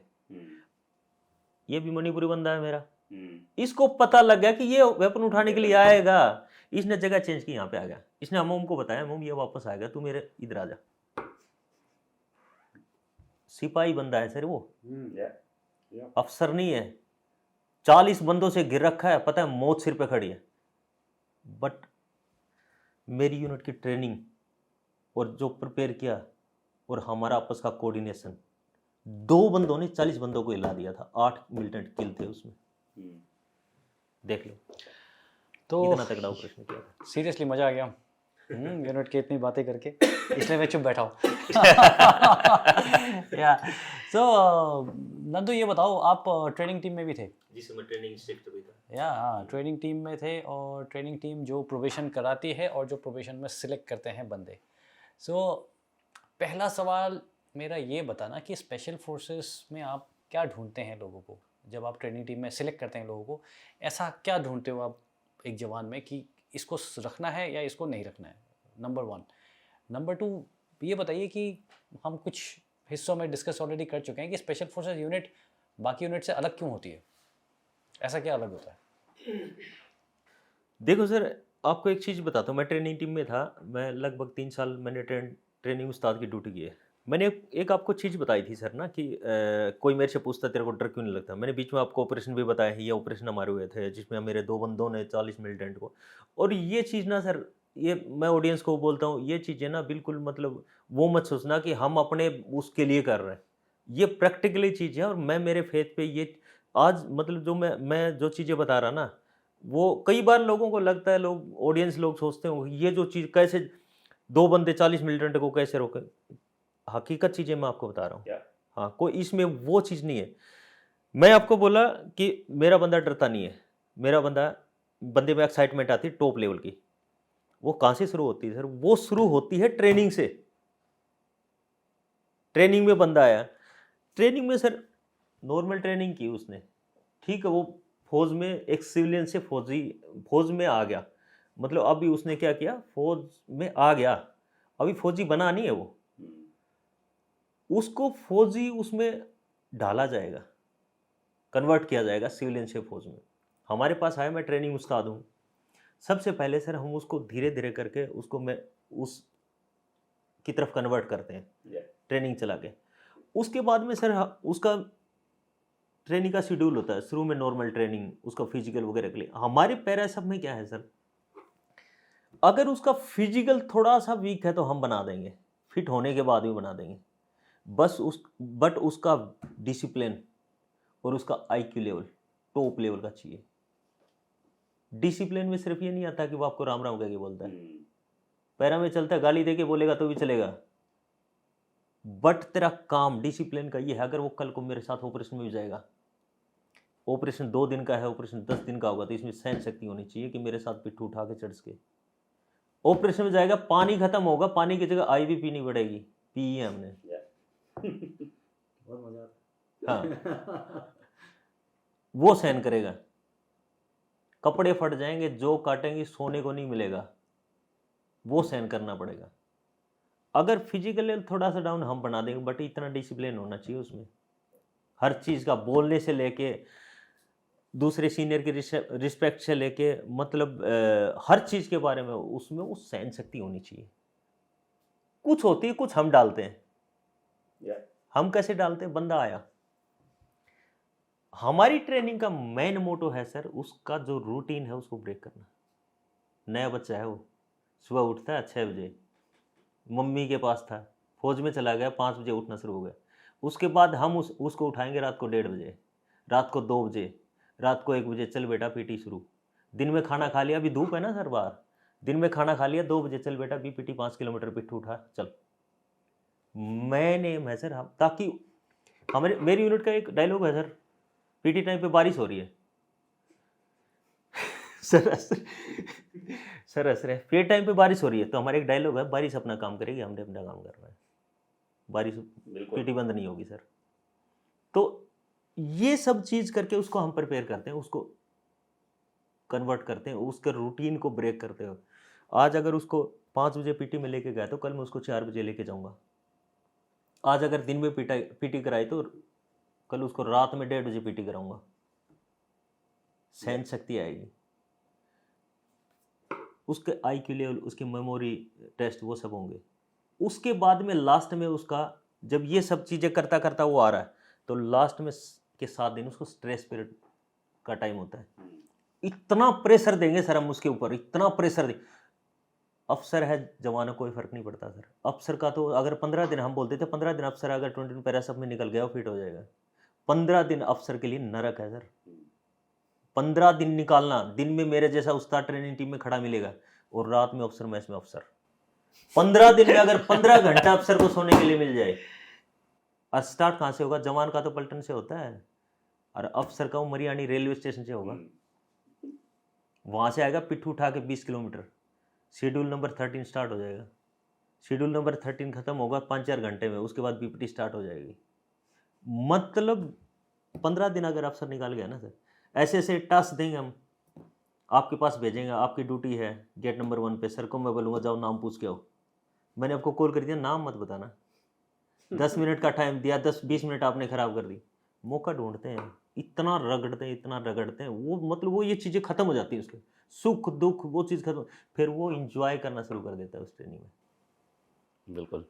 ये भी मणिपुरी बंदा है मेरा, इसको पता लग गया कि ये वेपन उठाने के लिए आएगा, इसने जगह चेंज की, यहाँ पे आ गया। इसने अमोम को बताया, अमोम ये वापस आएगा, तू मेरे इधर आ जा। सिपाही बंदा है सर वो, अफसर नहीं है। 40 बंदों से घिर रखा है, पता है मौत सिर पे खड़ी है, बट मेरी यूनिट की ट्रेनिंग और जो प्रिपेयर किया और हमारा आपस का कोऑर्डिनेशन, 2 बंदों ने 40 बंदों को हिला दिया था। 8 मिलिटेंट किल थे उसमें, देख लो। तो इतना तगड़ा ऑपरेशन किया था। सीरियसली मजा आ गया यूनिट की इतनी बातें करके, इसलिए मैं चुप बैठा हूँ। या सो नंदू, ये बताओ, आप ट्रेनिंग टीम में भी थे? जी सर, मैं ट्रेनिंग इंस्ट्रक्टर भी था। या हाँ, ट्रेनिंग टीम में थे, और ट्रेनिंग टीम जो प्रोबेशन कराती है और जो प्रोबेशन में सिलेक्ट करते हैं बंदे। सो पहला सवाल मेरा ये बताना कि स्पेशल फोर्सेस में आप क्या ढूंढते हैं लोगों को? जब आप ट्रेनिंग टीम में सिलेक्ट करते हैं लोगों को, ऐसा क्या ढूंढते हो आप एक जवान में कि इसको रखना है या इसको नहीं रखना है? नंबर 1। नंबर 2, ये बताइए कि हम कुछ हिस्सों में डिस्कस ऑलरेडी कर चुके हैं कि स्पेशल फोर्सेस यूनिट बाकी यूनिट से अलग क्यों होती है? ऐसा क्या अलग होता है? देखो सर, आपको एक चीज़ बताता हूँ। मैं ट्रेनिंग टीम में था, मैं लगभग 3 साल मैंने ट्रेनिंग उस्ताद की ड्यूटी की है। मैंने एक आपको चीज़ बताई थी सर ना कि कोई मेरे से पूछता तेरे को डर क्यों नहीं लगता। मैंने बीच में आपको ऑपरेशन भी बताया है, ये ऑपरेशन हमारे हुए थे जिसमें मेरे 2 बंदों ने 40 मिलिटेंट को। और ये चीज़ ना सर, ये मैं ऑडियंस को बोलता हूँ, ये चीज़ें ना बिल्कुल मतलब वो मत सोचना कि हम अपने उसके लिए कर रहे हैं। ये प्रैक्टिकली चीज़ है, और मैं मेरे फेथ पे ये आज मतलब जो मैं जो चीज़ें बता रहा ना, वो कई बार लोगों को लगता है, लोग ऑडियंस लोग सोचते हो ये जो चीज़ कैसे 2 बंदे 40 मिलिटेंट को कैसे रोके। हकीकत चीज़ें मैं आपको बता रहा हूँ। हाँ, कोई इसमें वो चीज़ नहीं है। मैं आपको बोला कि मेरा बंदा डरता नहीं है, मेरा बंदे में एक्साइटमेंट आती है टॉप लेवल की। वो कहाँ से शुरू होती है सर? वो शुरू होती है ट्रेनिंग से। ट्रेनिंग में बंदा आया, ट्रेनिंग में सर नॉर्मल ट्रेनिंग की उसने, ठीक है, वो फौज में एक सिविलियन से फौज में आ गया, मतलब अभी उसने क्या किया, फौज में आ गया, अभी फौजी बना नहीं है वो, उसको फौजी उसमें डाला जाएगा, कन्वर्ट किया जाएगा सिविलियन से फौज में। हमारे पास आया, मैं ट्रेनिंग उस्ताद हूँ। सबसे पहले सर हम उसको धीरे धीरे करके उसको मैं उस की तरफ कन्वर्ट करते हैं ट्रेनिंग चला के। उसके बाद में सर उसका ट्रेनिंग का शेड्यूल होता है। शुरू में नॉर्मल ट्रेनिंग, उसका फिजिकल वगैरह के लिए। हमारे पैरा सब में क्या है सर, अगर उसका फिजिकल थोड़ा सा वीक है तो हम बना देंगे, फिट होने के बाद भी बना देंगे, बट उसका डिसिप्लिन और उसका आईक्यू लेवल टॉप लेवल का चाहिए। डिसिप्लिन में सिर्फ ये नहीं आता कि वो आपको राम राम कह के बोलता है, पैरा में चलता है, गाली दे के बोलेगा तो भी चलेगा, बट तेरा काम डिसिप्लिन का ये है। अगर वो कल को मेरे साथ ऑपरेशन में भी जाएगा, ऑपरेशन 2 दिन का है, ऑपरेशन 10 दिन का होगा, तो इसमें सहन शक्ति होनी चाहिए कि मेरे साथ पिट्ठू उठा के चढ़ के ऑपरेशन में जाएगा। पानी खत्म होगा, पानी की जगह आईवी पीनी पड़ेगी, पी है हमने। बहुत मजा आता है। हाँ, वो सहन करेगा। कपड़े फट जाएंगे, जो काटेंगे, सोने को नहीं मिलेगा, वो सहन करना पड़ेगा। अगर फिजिकल थोड़ा सा डाउन हम बना देंगे, बट इतना डिसिप्लिन होना चाहिए उसमें, हर चीज़ का, बोलने से लेके दूसरे सीनियर की रिस्पेक्ट से लेके, मतलब हर चीज़ के बारे में उसमें वो सहन शक्ति होनी चाहिए। कुछ होती है, कुछ हम डालते हैं। हम कैसे डालते हैं? बंदा आया, हमारी ट्रेनिंग का मेन मोटो है सर, उसका जो रूटीन है उसको ब्रेक करना। नया बच्चा है, वो सुबह उठता है 6 बजे, मम्मी के पास था, फौज में चला गया, 5 बजे उठना शुरू हो गया। उसके बाद हम उसको उठाएंगे रात को 1:30 बजे, रात को 2 बजे, रात को 1 बजे, चल बेटा पीटी शुरू। दिन में खाना खा लिया, अभी धूप है ना सर बाहर, दिन में खाना खा लिया, 2 बजे चल बेटा भी पीटी 5 किलोमीटर पिट्ठू उठा चल। मैंने है सर, हम ताकि मेरी यूनिट का एक डायलॉग है सर, पीटी टाइम पे बारिश हो रही है सर हंस रहे, पीटी टाइम पे बारिश हो रही है, तो हमारा एक डायलॉग है, बारिश अपना काम करेगी, हमने अपना काम करना है, बारिश पीटी बंद नहीं होगी सर। तो ये सब चीज़ करके उसको हम प्रिपेयर करते हैं, उसको कन्वर्ट करते हैं, उसके रूटीन को ब्रेक करते हो। आज अगर उसको 5 बजे पीटी में लेके गया तो कल मैं उसको 4 बजे लेके जाऊंगा। आज अगर दिन में पीटी कराई तो कल उसको रात में 1:30 बजे पीटी कराऊंगा। सहन शक्ति आएगी, उसके IQ लेवल, उसकी मेमोरी टेस्ट, वो सब होंगे। उसके बाद में लास्ट में उसका, जब ये सब चीज़ें करता करता वो आ रहा है, तो लास्ट में के 7 दिन उसको स्ट्रेस पीरियड का टाइम होता है। इतना प्रेशर देंगे सर हम उसके ऊपर, इतना प्रेशर देंगे। अफसर है, जवान, कोई फर्क नहीं पड़ता सर। अफसर का तो अगर 15 दिन, हम बोलते थे 15 दिन, अफसर अगर 20 पैरा सब में निकल गया वो फिट हो जाएगा। 15 दिन अफसर के लिए नरक है सर। 15 दिन निकालना, दिन में मेरे जैसा उस्ताद ट्रेनिंग टीम में खड़ा मिलेगा और रात में अफसर मैच में अफसर। 15 दिन में अगर 15 घंटा अफसर को सोने के लिए मिल जाए, और स्टार्ट कहाँ से होगा? जवान का तो पलटन से होता है, और अफसर का वो मरियानी रेलवे स्टेशन से होगा। वहाँ से आएगा पिट्ठू उठा के 20 किलोमीटर, शेड्यूल नंबर 13 स्टार्ट हो जाएगा। शेड्यूल नंबर 13 खत्म होगा 5-4 घंटे में, उसके बाद BPT स्टार्ट हो जाएगी। मतलब 15 दिन अगर अफसर निकाल गया ना सर, ऐसे ऐसे टास्क देंगे हम, आपके पास भेजेंगे, आपकी ड्यूटी है गेट नंबर 1 पे, सर को मैं बोलूँगा जाओ नाम पूछ के आओ। मैंने आपको कॉल कर दिया, नाम मत बताना। 10 मिनट का टाइम दिया, 10-20 मिनट आपने खराब कर दी। मौका ढूंढते हैं, इतना रगड़ते हैं, इतना रगड़ते हैं, वो मतलब वो ये चीज़ें खत्म हो जाती है उसके, सुख दुख वो चीज़ खत्म, फिर वो इंजॉय करना शुरू कर देता है उस ट्रेनिंग में। बिल्कुल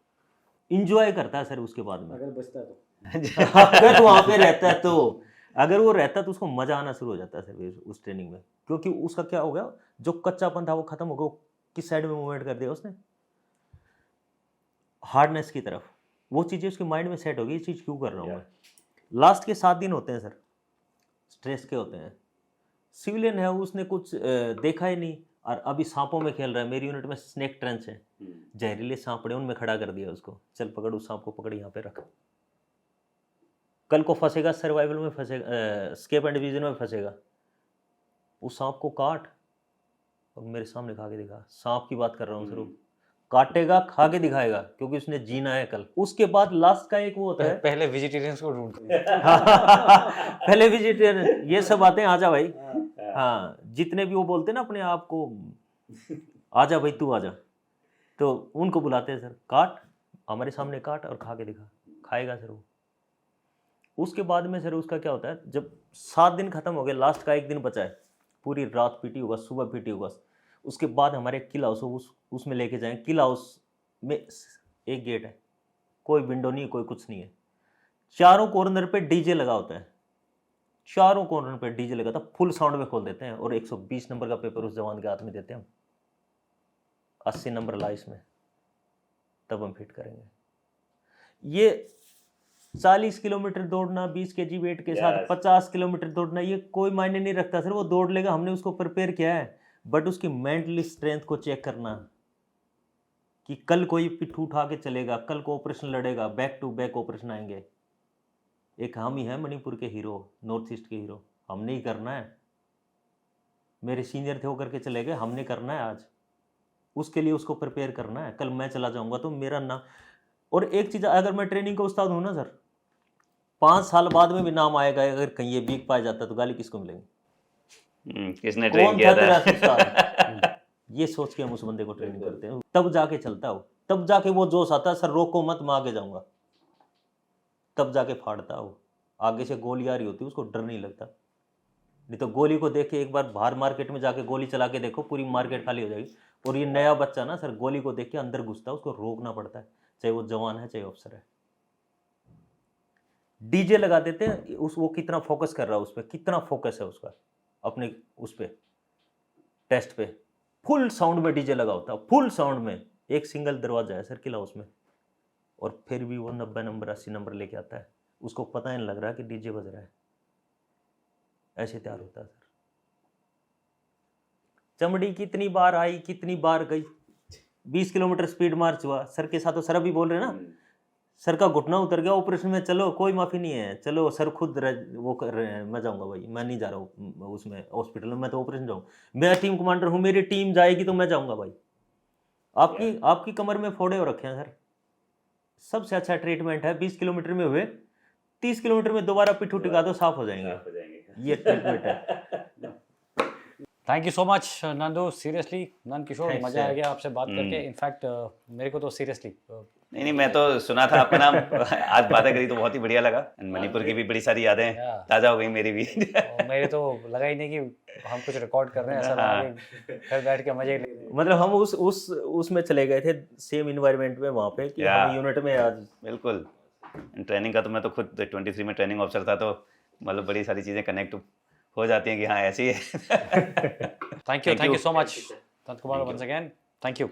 इंजॉय करता है सर उसके बाद में, अगर बचता है तो अगर वहाँ पे रहता है तो, अगर वो रहता है तो उसको मजा आना शुरू हो जाता है सर उस ट्रेनिंग में। क्योंकि उसका क्या हो गया, जो कच्चापन था वो खत्म हो गया, किस साइड में मूवमेंट कर दिया उसने, हार्डनेस की तरफ। वो चीज़ें उसके माइंड में सेट हो गई, ये चीज़ क्यों कर रहा हूँ मैं। लास्ट के 7 दिन होते हैं सर, स्ट्रेस के होते हैं। सिविलियन है, उसने कुछ देखा ही नहीं, और अभी सांपों में खेल रहा है। मेरी यूनिट में स्नेक ट्रेंच है, जहरीले सांप पड़े, उनमें खड़ा कर दिया उसको, चल पकड़ उस सांप को, पकड़ यहाँ पे रख। कल को फंसेगा, सर्वाइवल में फंसेगा, स्केप एंड डिवीजन में फंसेगा, उस सांप को काट और मेरे सामने खा के दिखा। सांप की बात कर रहा हूँ सर, काटेगा, खा के दिखाएगा, क्योंकि उसने जीना है कल। उसके बाद लास्ट का एक वो होता है, पहले वेजिटेरियंस को ढूंढते हैं। पहले वेजिटेरियन, ये सब आते हैं, आजा भाई। हाँ, जितने भी वो बोलते हैं ना अपने आप को, आजा भाई तू आजा, तो उनको बुलाते हैं सर, काट, हमारे सामने काट और खा के दिखा। खाएगा सर वो। उसके बाद में सर उसका क्या होता है, जब 7 दिन खत्म हो गए, लास्ट का 1 दिन बचा है, पूरी रात पीटी होगा, सुबह पीटी होगा। उसके बाद हमारे किल हाउस, उसमें लेके जाएं। किल हाउस में एक गेट है, कोई विंडो नहीं है, कोई कुछ नहीं है, चारों कॉर्नर पे डीजे लगा होता है, चारों कॉर्नर पे डीजे लगा था, फुल साउंड में खोल देते हैं, और 120 नंबर का पेपर उस जवान के हाथ में देते हैं हम, 80 नंबर ला इसमें, तब हम फिट करेंगे। ये 40 किलोमीटर दौड़ना 20 kg वेट के साथ, 50 किलोमीटर दौड़ना, ये कोई मायने नहीं रखता सर। वो दौड़ लेगा, हमने उसको प्रिपेयर किया है, बट उसकी मेंटली स्ट्रेंथ को चेक करना, कि कल कोई पिट्ठू उठा के चलेगा, कल को ऑपरेशन लड़ेगा, बैक टू बैक ऑपरेशन आएंगे। एक हम ही है मणिपुर के हीरो, नॉर्थ ईस्ट के हीरो, हमने ही करना है। मेरे सीनियर थे, वो करके चले गए, हमने करना है आज, उसके लिए उसको प्रिपेयर करना है। कल मैं चला जाऊंगा तो मेरा नाम, और एक चीज़, अगर मैं ट्रेनिंग का उस्ताद हूँ ना सर, 5 साल बाद में भी नाम आएगा। अगर कहीं ये वीक पाया जाता तो गाली किसको मिलेगी? किसने ट्रेन कौन किया था तेरा था? उस्ताद? ये सोच के हम उस बंदे को ट्रेनिंग करते हैं, तब जाके चलता हो, तब जाके वो जोश आता है, सर रोको मत, मैं आगे जाऊंगा, तब जाके फाड़ता हो। आगे से गोली आ रही होती है, उसको डर नहीं लगता। नहीं तो गोली को देख के एक बार बाहर मार्केट में जाके गोली चला के देखो, पूरी मार्केट खाली हो जाएगी। और ये नया बच्चा ना सर, गोली को देख के अंदर घुसता है, उसको रोकना पड़ता है, चाहे वो जवान है चाहे अफसर है। डीजे लगा देते हैं, वो कितना फोकस कर रहा है उस पर, कितना फोकस है उसका अपने उस पर, टेस्ट पे, फुल साउंड में डीजे लगा होता है, फुल साउंड में। एक सिंगल दरवाजा है सर किला उसमें, और फिर भी वो 90 नंबर 80 नंबर लेके आता है, उसको पता ही नहीं लग रहा कि डीजे बज रहा है। ऐसे तैयार होता है सर। चमड़ी कितनी बार आई, कितनी बार गई। 20 किलोमीटर स्पीड मार्च हुआ सर के साथ, तो सर अभी बोल रहे ना, सर का घुटना उतर गया ऑपरेशन में, चलो कोई माफी नहीं है, चलो सर खुद वो कर रहे हैं, मैं जाऊंगा भाई, मैं नहीं जा रहा हूँ उसमें हॉस्पिटल में, मैं तो ऑपरेशन जाऊँगा, मैं टीम कमांडर हूँ, मेरी टीम जाएगी तो मैं जाऊँगा भाई। आपकी कमर में फोड़े हो रखे हैं सर। सबसे अच्छा ट्रीटमेंट है 20 किलोमीटर में हुए, 30 किलोमीटर में दोबारा पिट्ठू टिका दो, साफ हो जाएंगे। ये ट्रीटमेंट है। Thank you so much Nandu, seriously Nand Kishore, Thanks, मजा आ sir. गया आपसे बात करके। इनफैक्ट मेरे को तो सीरियसली नहीं, मैं तो सुना था आपका नाम, आज बातें करी तो बहुत ही बढ़िया लगा। एंड मणिपुर की भी बड़ी सारी यादें Yeah. ताज़ा हो गई मेरी भी। और मेरे तो लगा ही नहीं कि हम कुछ रिकॉर्ड कर रहे हैं, ऐसा लगा कि घर बैठ के मजे ले रहे हैं। मतलब हम उसमें चले गए थे सेम इन्वायरमेंट में वहाँ पे कि Yeah. हम यूनिट में आज बिल्कुल। ट्रेनिंग का तो मैं तो खुद 23 में ट्रेनिंग ऑफिसर था, तो मतलब बड़ी सारी चीज़ें कनेक्ट हो जाती हैं कि हाँ ऐसे ही है। Thank you so much, Tant Kumar, once again. Thank you.